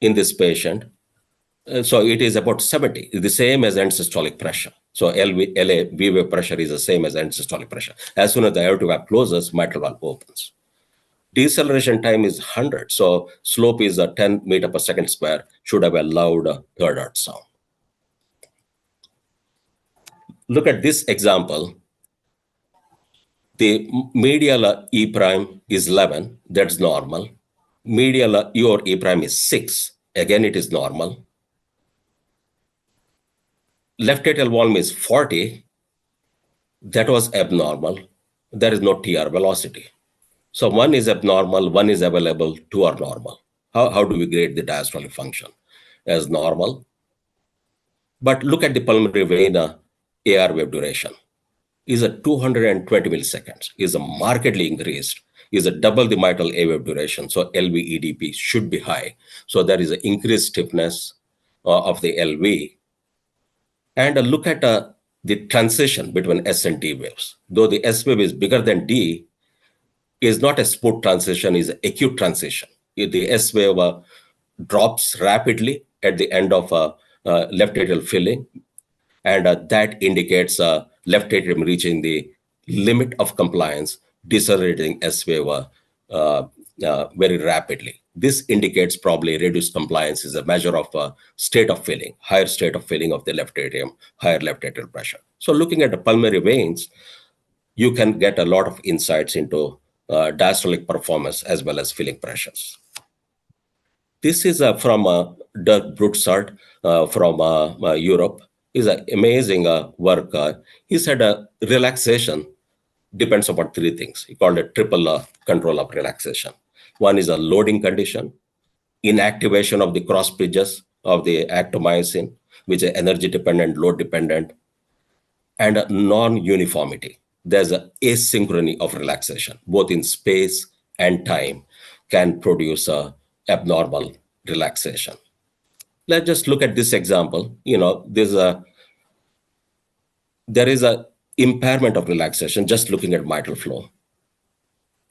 in this patient, so it is about 70, the same as end systolic pressure. So LA V wave pressure is the same as end systolic pressure. As soon as the aortic valve closes, mitral valve opens. Deceleration time is 100, so slope is 10 meters per second square, should have a loud third heart sound. Look at this example. The medial E prime is 11, that's normal. Medial E or E prime is 6, again it is normal. Left atrial volume is 40, that was abnormal. There is no TR velocity. So one is abnormal, one is available, 2 are normal. How do we grade the diastolic function? As normal. But look at the pulmonary vein AR wave duration. Is a 220 milliseconds, is a markedly increased, is a double the mitral A wave duration. So LVEDP should be high. So there is an increased stiffness of the LV. And look at the transition between S and D waves. Though the S wave is bigger than D, is not a spurt transition, is an acute transition. The S wave drops rapidly at the end of left atrial filling, and that indicates left atrium reaching the limit of compliance, decelerating S wave very rapidly. This indicates probably reduced compliance is a measure of state of filling, higher state of filling of the left atrium, higher left atrial pressure. So looking at the pulmonary veins, you can get a lot of insights into diastolic performance as well as filling pressures. This is from Dirk Brutzart from Europe. It's an amazing work. He said relaxation depends upon 3 things. He called it triple control of relaxation. One is a loading condition, inactivation of the cross bridges of the actomyosin, which is energy dependent, load dependent, and a non-uniformity. There's an asynchrony of relaxation, both in space and time, can produce a abnormal relaxation. Let's just look at this example. There is a impairment of relaxation just looking at mitral flow.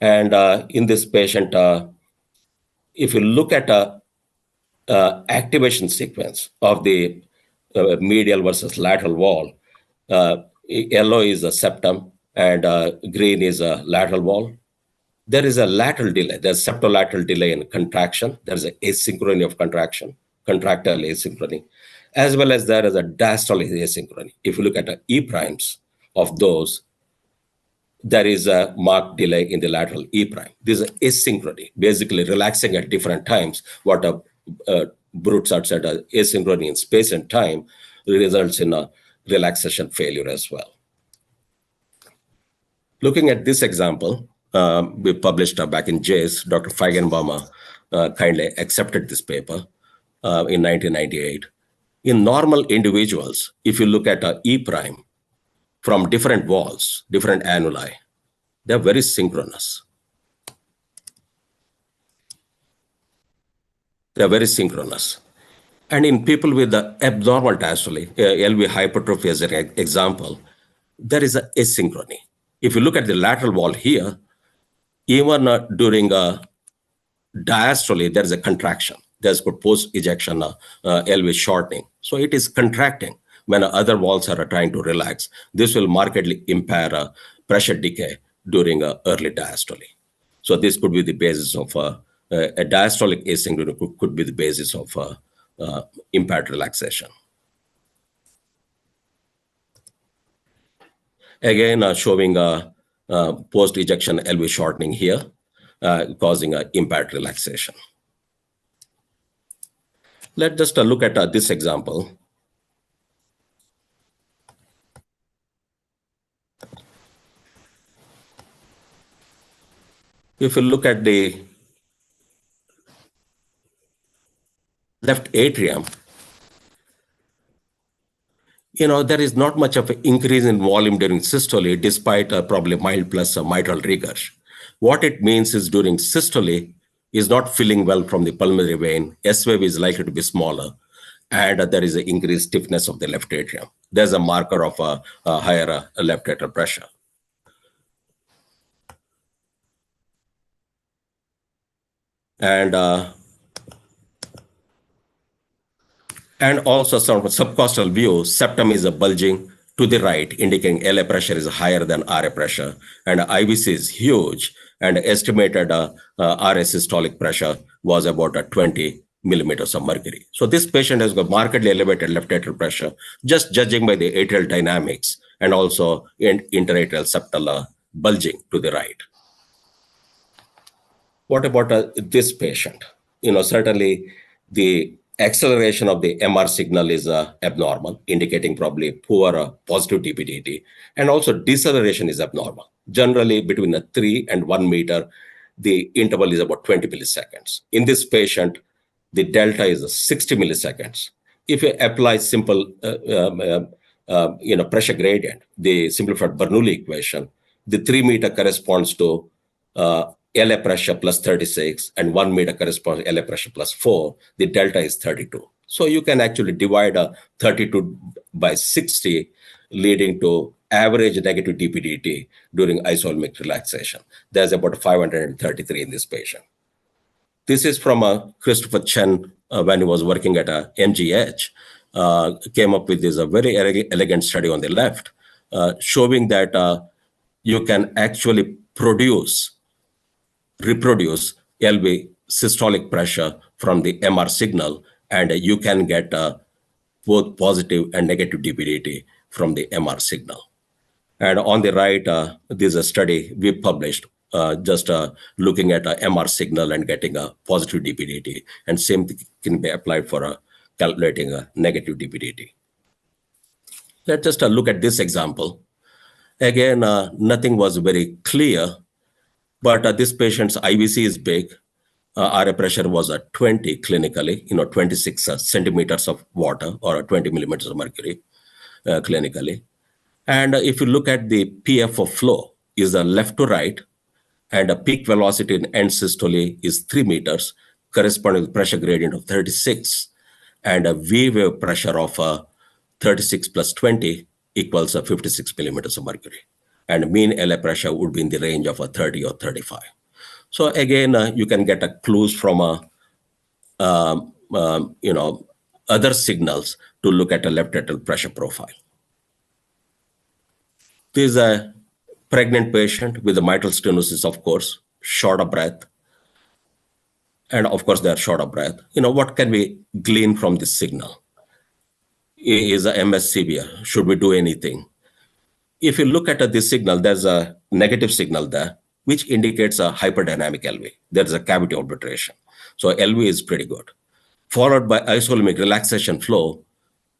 And in this patient, if you look at a activation sequence of the medial versus lateral wall, yellow is a septum and green is a lateral wall. There is a lateral delay. There's septolateral delay in contraction. There's an asynchrony of contraction, contractile asynchrony, as well as there is a diastolic asynchrony. If you look at the E primes of those, there is a marked delay in the lateral E prime. This is asynchrony, basically relaxing at different times. What Broussard said, asynchrony in space and time results in a relaxation failure as well. Looking at this example, we published back in JACE. Dr. Feigenbaum kindly accepted this paper in 1998. In normal individuals, if you look at E prime from different walls, different annuli, they're very synchronous. They're very synchronous. And in people with the abnormal diastole, LV hypertrophy as an example, there is an asynchrony. If you look at the lateral wall here, even during diastole, there is a contraction. There's post-ejection LV shortening. So it is contracting when other walls are trying to relax. This will markedly impair pressure decay during early diastole. So this could be the basis of a diastolic asynchrony could be the basis of impaired relaxation. Again, showing post-ejection LV shortening here, causing impaired relaxation. Let's just look at this example. If you look at the left atrium, there is not much of an increase in volume during systole, despite probably mild plus mitral regurg. What it means is during systole is not filling well from the pulmonary vein. S wave is likely to be smaller, and there is an increased stiffness of the left atrium. There's a marker of a higher left atrial pressure. And also some subcostal view, septum is bulging to the right, indicating LA pressure is higher than RA pressure, and IVC is huge, and estimated RA systolic pressure was about 20 millimeters of mercury. So this patient has got markedly elevated left atrial pressure, just judging by the atrial dynamics, and also interatrial septal bulging to the right. What about this patient? Certainly the acceleration of the MR signal is abnormal, indicating probably poor positive DPDT, and also deceleration is abnormal. Generally, between 3 and 1 meter, the interval is about 20 milliseconds. In this patient, the delta is 60 milliseconds. If you apply simple pressure gradient, the simplified Bernoulli equation, the 3 meter corresponds to LA pressure plus 36, and 1 meter corresponds to LA pressure plus 4, the delta is 32. So you can actually divide 32 by 60, leading to average negative DPDT during isotopic relaxation. There's about 533 in this patient. This is from Christopher Chen when he was working at MGH, came up with this very elegant study on the left, showing that you can actually reproduce LV systolic pressure from the MR signal, and you can get both positive and negative DPDT from the MR signal. And on the right, this is a study we published, just looking at MR signal and getting a positive DPDT, and same thing can be applied for calculating a negative DPDT. Let's just look at this example. Again, nothing was very clear, but this patient's IVC is big. RA pressure was at 20 clinically, 26 centimeters of water or 20 millimeters of mercury clinically. And if you look at the PF of flow, is a left to right, and a peak velocity in end systole is 3 meters, corresponding to pressure gradient of 36, and a V wave pressure of 36 plus 20 equals 56 millimeters of mercury. And mean LA pressure would be in the range of 30 or 35. So again, you can get a clues from other signals to look at a left atrial pressure profile. This is a pregnant patient with a mitral stenosis, of course, short of breath. And of course, they are short of breath. What can we glean from this signal? Is a MS severe? Should we do anything? If you look at this signal, there's a negative signal there, which indicates a hyperdynamic LV. There's a cavity obliteration. So LV is pretty good. Followed by isotopic relaxation flow,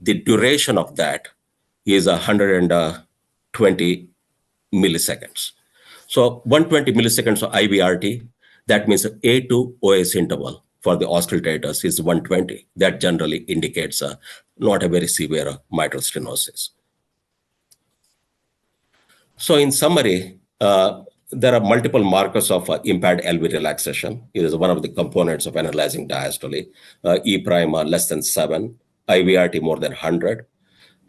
the duration of that is 120 milliseconds. So 120 milliseconds of IVRT, that means A to OS interval for the auscultators is 120. That generally indicates not a very severe mitral stenosis. So in summary, there are multiple markers of impaired LV relaxation. It is one of the components of analyzing diastole. E prime less than 7, IVRT more than 100.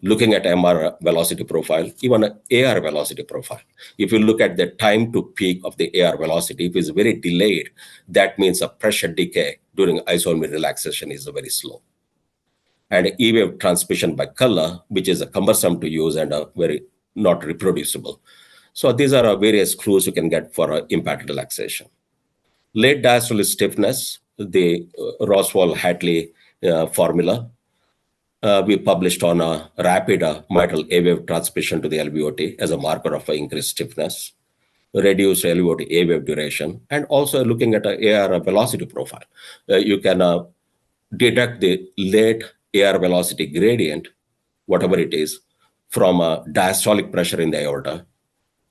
Looking at MR velocity profile, even AR velocity profile. If you look at the time to peak of the AR velocity, if it's very delayed, that means a pressure decay during isotopic relaxation is very slow. And E-wave transmission by color, which is cumbersome to use and very not reproducible. So these are various clues you can get for impaired relaxation. Late diastolic stiffness, the Roswell-Hadley formula, we published on a rapid mitral A-wave transmission to the LVOT as a marker of increased stiffness, reduced LVOT A-wave duration, and also looking at AR velocity profile. You can deduct the late AR velocity gradient, whatever it is, from a diastolic pressure in the aorta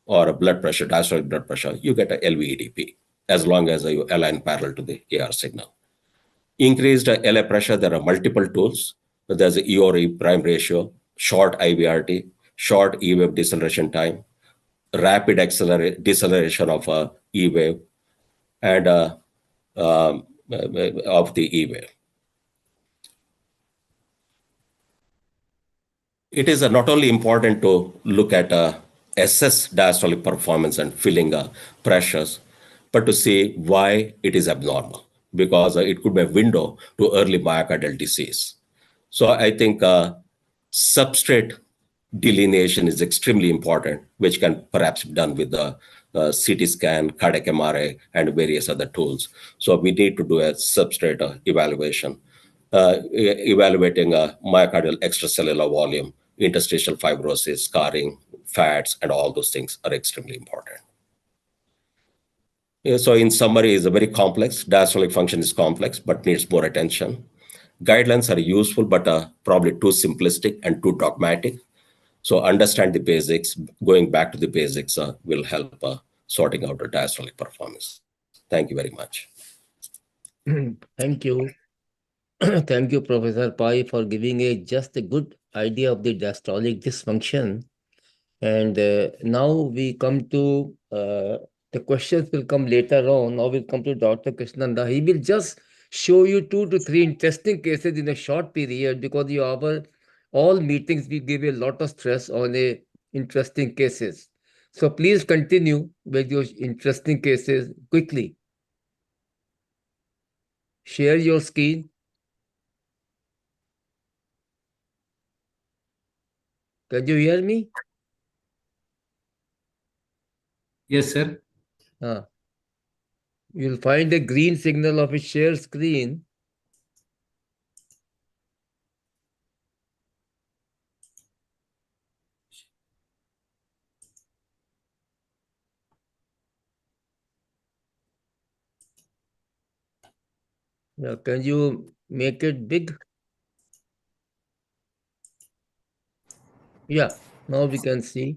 or a blood pressure, diastolic blood pressure. You get a LVEDP as long as you align parallel to the AR signal. Increased LA pressure, there are multiple tools. There's a E/E prime ratio, short IVRT, short E-wave deceleration time, rapid deceleration of E-wave, and of the E-wave. It is not only important to look at assess diastolic performance and filling pressures, but to see why it is abnormal, because it could be a window to early myocardial disease. So I think substrate delineation is extremely important, which can perhaps be done with the CT scan, cardiac MRI, and various other tools. So we need to do a substrate evaluation, evaluating myocardial extracellular volume, interstitial fibrosis, scarring, fats, and all those things are extremely important. So in summary, it's a very complex. Diastolic function is complex, but needs more attention. Guidelines are useful, but probably too simplistic and too dogmatic. So understand the basics, going back to the basics will help sorting out the diastolic performance. Thank you very much. Thank you. Thank you, Professor Pai, for giving just a good idea of the diastolic dysfunction. And now we come to the questions will come later on. Now we'll come to Dr. Krishnanda. He will just show you 2 to 3 interesting cases in a short period, because our all meetings we give a lot of stress on interesting cases. So please continue with your interesting cases quickly. Share your screen. Can you hear me? Yes, sir. You'll find a green signal of a share screen. Yeah, can you make it big? Yeah, now we can see.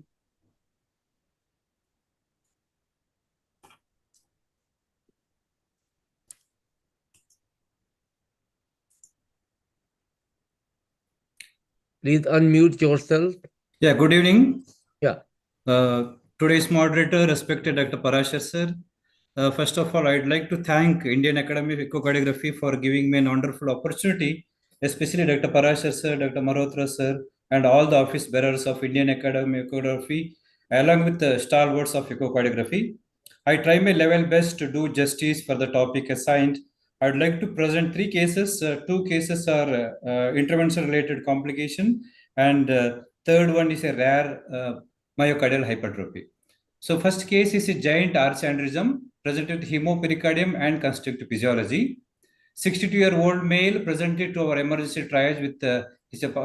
Please unmute yourself. Yeah, good evening. Yeah. Today's moderator, respected Dr. Parashar sir. First of all, I'd like to thank Indian Academy of Echocardiography for giving me a wonderful opportunity, especially Dr. Parashar sir, Dr. Marotra sir, and all the office bearers of Indian Academy of Echocardiography, along with the stalwarts of echocardiography. I try my level best to do justice for the topic assigned. I'd like to present three cases. Two cases are intervention related complication, and third one is a rare myocardial hypertrophy. So first case is a giant arch aneurysm presented with hemopericardium and constrictive physiology. 62-year-old male presented to our emergency triage with a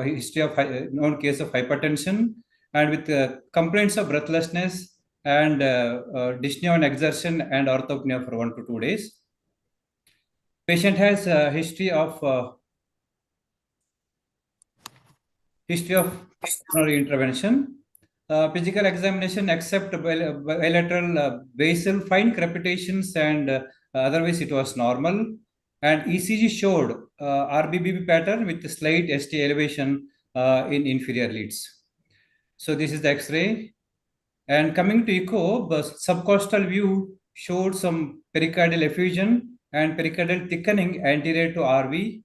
history of known case of hypertension and with complaints of breathlessness and dyspnea on exertion and orthopnea for 1 to 2 days. Patient has a history of coronary intervention. Physical examination except bilateral basal fine crepitations and otherwise it was normal. And ECG showed RBBB pattern with slight ST elevation in inferior leads. So this is the X-ray. And coming to echo, the subcostal view showed some pericardial effusion and pericardial thickening anterior to RV.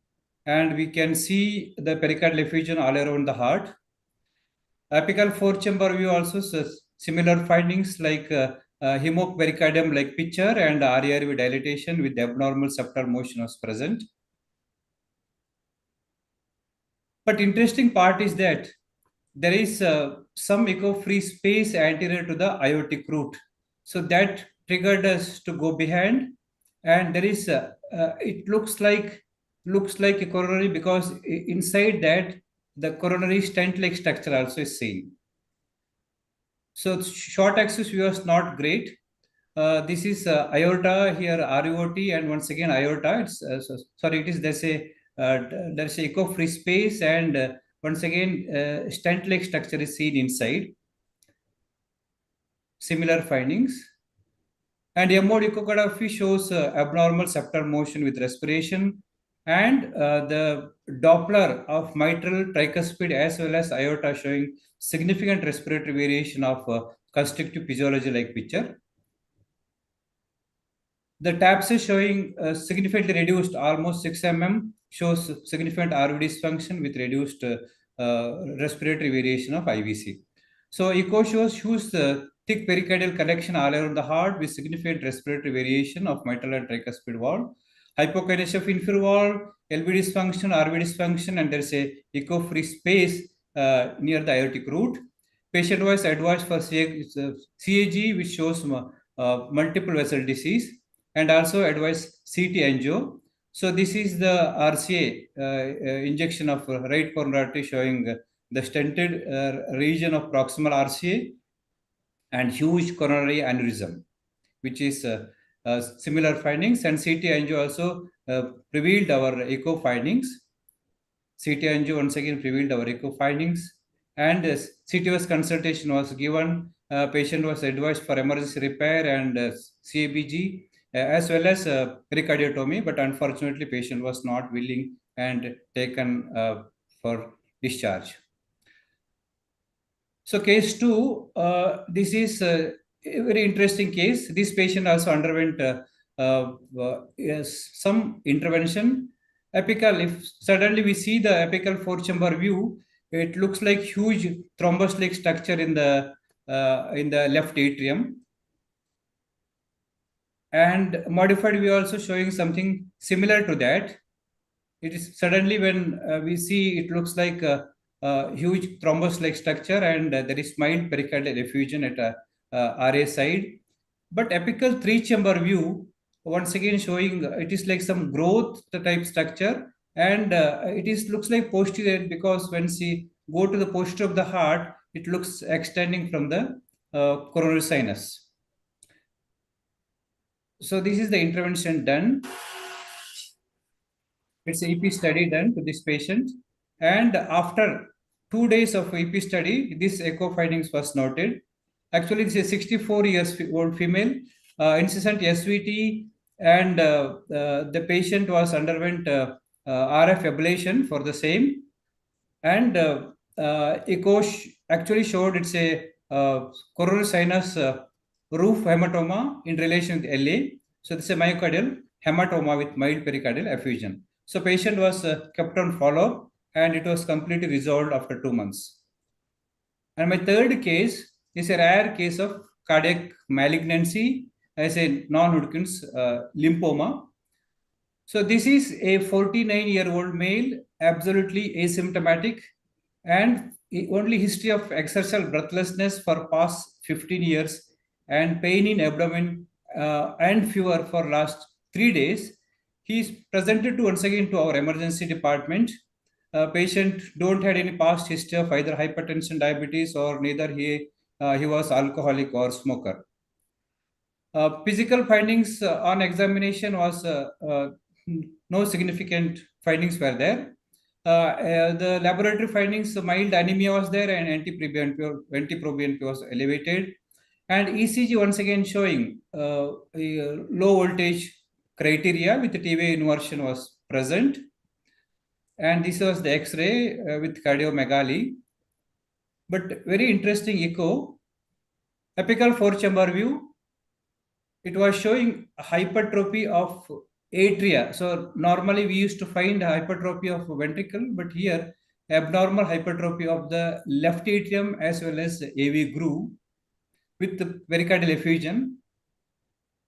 And we can see the pericardial effusion all around the heart. Apical four-chamber view also says similar findings like hemopericardium like picture and RERV dilatation with abnormal septal motion was present. But interesting part is that there is some echo-free space anterior to the aortic root. So that triggered us to go behind, and there is it looks like a coronary because inside that the coronary stent-like structure also is seen. So short axis view is not great. This is aorta here, REOT, and once again aorta. It's sorry, it is there's a echo-free space, and once again stent-like structure is seen inside. Similar findings. And MOD echocardiography shows abnormal septal motion with respiration, and the Doppler of mitral tricuspid as well as aorta showing significant respiratory variation of constrictive physiology like picture. The TAPS is showing significantly reduced, almost 6 mm, shows significant RV dysfunction with reduced respiratory variation of IVC. So echo shows thick pericardial connection all around the heart with significant respiratory variation of mitral and tricuspid valve, hypokinesia of inferior valve, LV dysfunction, RV dysfunction, and there's a echo-free space near the aortic root. Patient was advised for CAG, which shows multiple vessel disease, and also advised CT angio. So this is the RCA injection of right coronary artery showing the stented region of proximal RCA and huge coronary aneurysm, which is similar findings. And CT angio also revealed our echo findings. CT angio once again revealed our echo findings, and CTOS consultation was given. Patient was advised for emergency repair and CABG as well as pericardiotomy, but unfortunately patient was not willing and taken for discharge. So case 2, this is a very interesting case. This patient also underwent some intervention. Apical, if suddenly we see the apical four-chamber view, it looks like huge thrombus-like structure in the left atrium. And modified view also showing something similar to that. It is suddenly when we see it looks like a huge thrombus-like structure, and there is mild pericardial effusion at RA side. But apical three-chamber view, once again showing it is like some growth type structure, and it looks like posterior because when we go to the posterior of the heart, it looks extending from the coronary sinus. So this is the intervention done. It's an EP study done to this patient, and after 2 days of EP study, this echo findings was noted. Actually, this is a 64 years old female, incessant SVT, and the patient was underwent RF ablation for the same, and echo actually showed it's a coronary sinus roof hematoma in relation with LA. So this is a myocardial hematoma with mild pericardial effusion. So patient was kept on follow-up and it was completely resolved after 2 months. And my third case is a rare case of cardiac malignancy as a non-Hodgkin's lymphoma. So this is a 49-year-old male, absolutely asymptomatic, and only history of exertional breathlessness for past 15 years, and pain in abdomen and fever for last 3 days. He is presented to once again to our emergency department. Patient don't had any past history of either hypertension, diabetes, or neither he was alcoholic or smoker. Physical findings on examination was no significant findings were there. The laboratory findings, mild anemia was there and NT-proBNP was elevated. And ECG once again showing a low voltage criteria with the TVA inversion was present. And this was the X-ray with cardiomegaly. But very interesting echo, apical four-chamber view, it was showing hypertrophy of atria. So normally we used to find hypertrophy of ventricle, but here abnormal hypertrophy of the left atrium as well as AV groove with the pericardial effusion,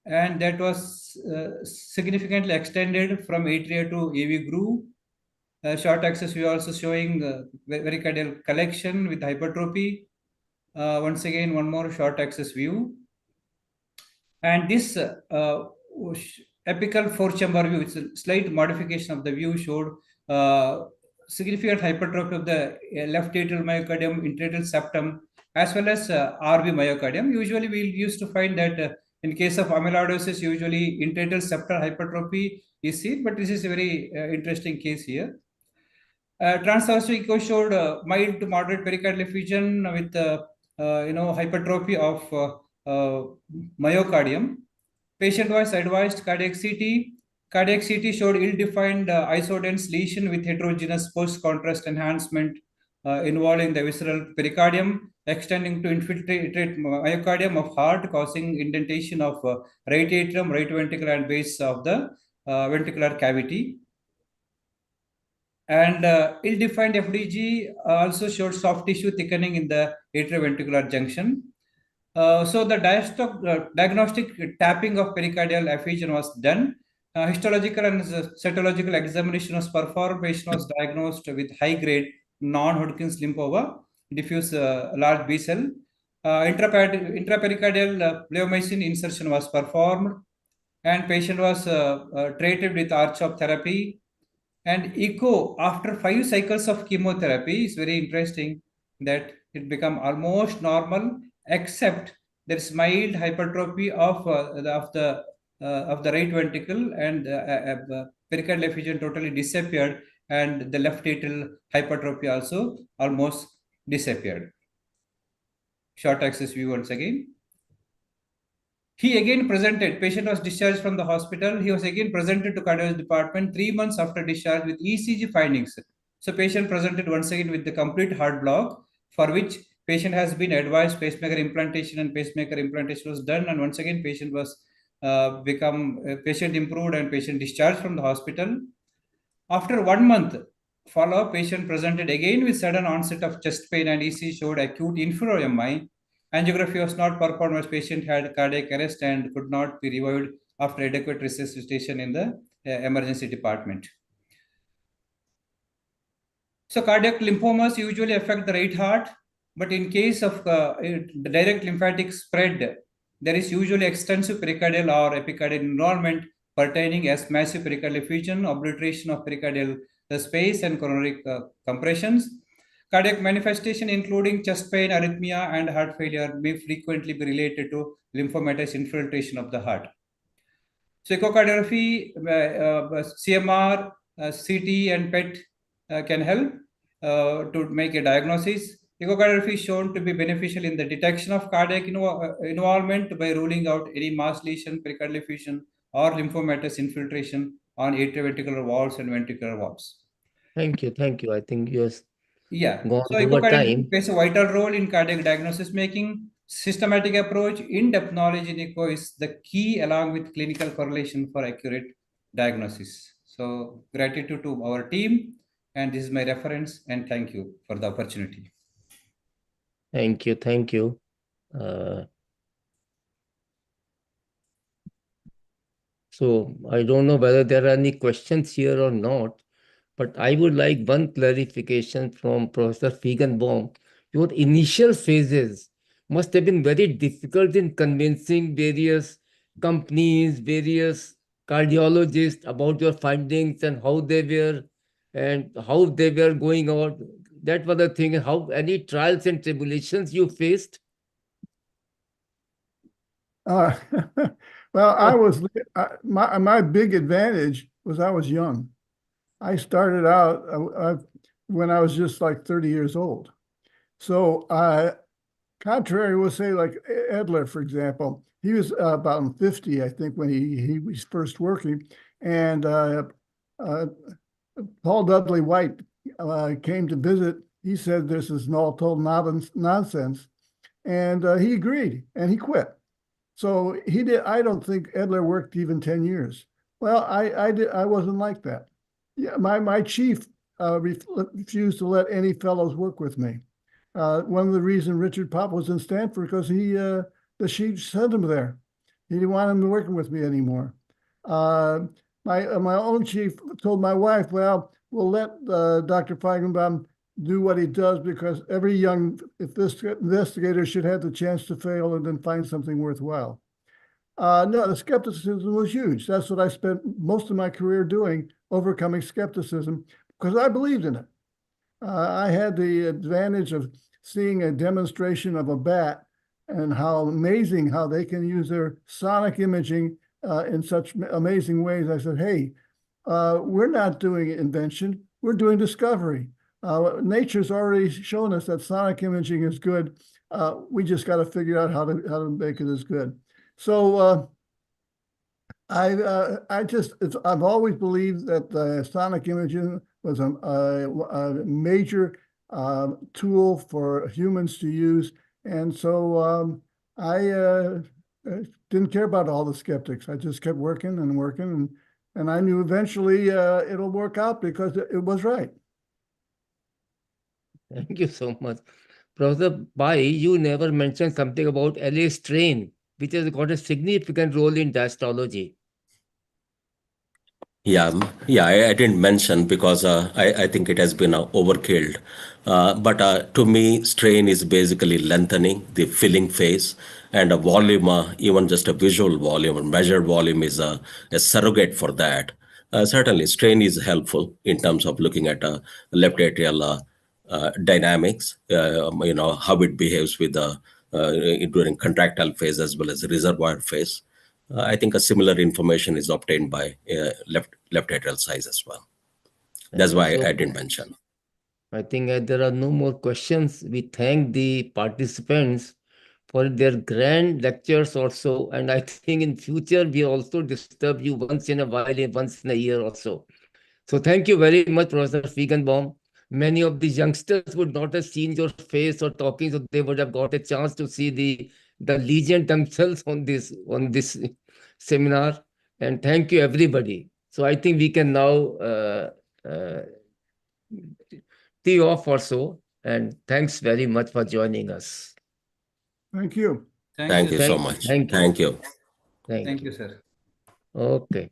and that was significantly extended from atria to AV groove. Short axis view also showing pericardial collection with hypertrophy. Once again, one more short axis view. And this apical four-chamber view, it's a slight modification of the view, showed significant hypertrophy of the left atrial myocardium, intratrial septum, as well as RV myocardium. Usually we used to find that in case of amyloidosis, usually intratrial septal hypertrophy is seen, but this is a very interesting case here. Transvarsal echo showed mild to moderate pericardial effusion with hypertrophy of myocardium. Patient was advised cardiac CT. Cardiac CT showed ill-defined isodense lesion with heterogeneous post-contrast enhancement involving the visceral pericardium, extending to infiltrate myocardium of heart, causing indentation of right atrium, right ventricle, and base of the ventricular cavity. And ill-defined FDG also showed soft tissue thickening in the atrioventricular junction. So the diagnostic tapping of pericardial effusion was done. Histological and cytological examination was performed. Patient was diagnosed with high-grade non-Hodgkin's lymphoma, diffuse large B cell. Intrapericardial bleomycin insertion was performed, and patient was treated with R-CHOP therapy. And echo after 5 cycles of chemotherapy is very interesting that it become almost normal, except there is mild hypertrophy of the right ventricle, and pericardial effusion totally disappeared, and the left atrial hypertrophy also almost disappeared. Short axis view once again. He again presented, patient was discharged from the hospital. He was again presented to cardiology department 3 months after discharge with ECG findings. So patient presented once again with the complete heart block, for which patient has been advised pacemaker implantation, and pacemaker implantation was done. And once again, patient was patient improved and patient discharged from the hospital. After 1 month follow-up, patient presented again with sudden onset of chest pain, and ECG showed acute inferior MI. Angiography was not performed as patient had cardiac arrest and could not be revived after adequate resuscitation in the emergency department. So cardiac lymphomas usually affect the right heart, but in case of direct lymphatic spread, there is usually extensive pericardial or epicardial involvement pertaining as massive pericardial effusion, obliteration of pericardial space, and coronary compressions. Cardiac manifestation including chest pain, arrhythmia, and heart failure may frequently be related to lymphomatous infiltration of the heart. So echocardiography, CMR, CT, and PET can help to make a diagnosis. Echocardiography is shown to be beneficial in the detection of cardiac involvement by ruling out any mass lesion, pericardial effusion, or lymphomatous infiltration on atrioventricular valves and ventricular valves. Thank you. I think Yeah. gone So over echocardiography time. plays a vital role in cardiac diagnosis making. Systematic approach, in-depth knowledge in echo is the key along with clinical correlation for accurate diagnosis. So gratitude to our team, and this is my reference, and thank you for the opportunity. Thank you. Thank you. So I don't know whether there are any questions here or not, but I would like one clarification from Professor Feigenbaum. Your initial phases must have been very difficult in convincing various companies, various cardiologists about your findings and how they were going out. That was the thing. How any trials and tribulations you faced? Uh, well, my big advantage was I was young. I started out when I was just like 30 years old. So, contrary, we'll say like Edler, for example, he was about 50, I think, when he was first working. And Paul Dudley White came to visit. He said this is all total nonsense. And he agreed and he quit. So he did. I don't think Edler worked even 10 years. Well, I wasn't like that. Yeah, my chief refused to let any fellows work with me. One of the reasons Richard Pop was in Stanford because the chief sent him there. He didn't want him working with me anymore. My own chief told my wife, "Well, we'll let Dr. Feigenbaum do what he does because every young investigator should have the chance to fail and then find something worthwhile." No, the skepticism was huge. That's what I spent most of my career doing, overcoming skepticism, because I believed in it. I had the advantage of seeing a demonstration of a bat and how amazing how they can use their sonic imaging in such amazing ways. I said, hey, we're not doing invention, we're doing discovery. Nature's already shown us that sonic imaging is good. We just got to figure out how to make it as good. So I've always believed that sonic imaging was a major tool for humans to use, and so I didn't care about all the skeptics. I just kept working and working, and I knew eventually it'll work out because it was right. Thank you so much. Professor Bai, you never mentioned something about LA strain, which has got a significant role in diastology. Yeah, I didn't mention because I think it has been overkilled. But to me, strain is basically lengthening the filling phase, and a volume, even just a visual volume or measured volume, is a surrogate for that. Certainly, strain is helpful in terms of looking at left atrial dynamics, how it behaves with during contractile phase as well as reservoir phase. I think a similar information is obtained by left atrial size as well. That's why I didn't mention. I think there are no more questions. We thank the participants for their grand lectures also. And I think in future, we also disturb you once in a while, once in a year or so. So thank you very much, Professor Feigenbaum. Many of the youngsters would not have seen your face or talking, so they would have got a chance to see the legend themselves on this seminar. And thank you, everybody. So I think we can now tee off or so. And thanks very much for joining us. Thank you. Thank you so much. Thank you. Thank you. Thank Thank you. you, sir. Okay.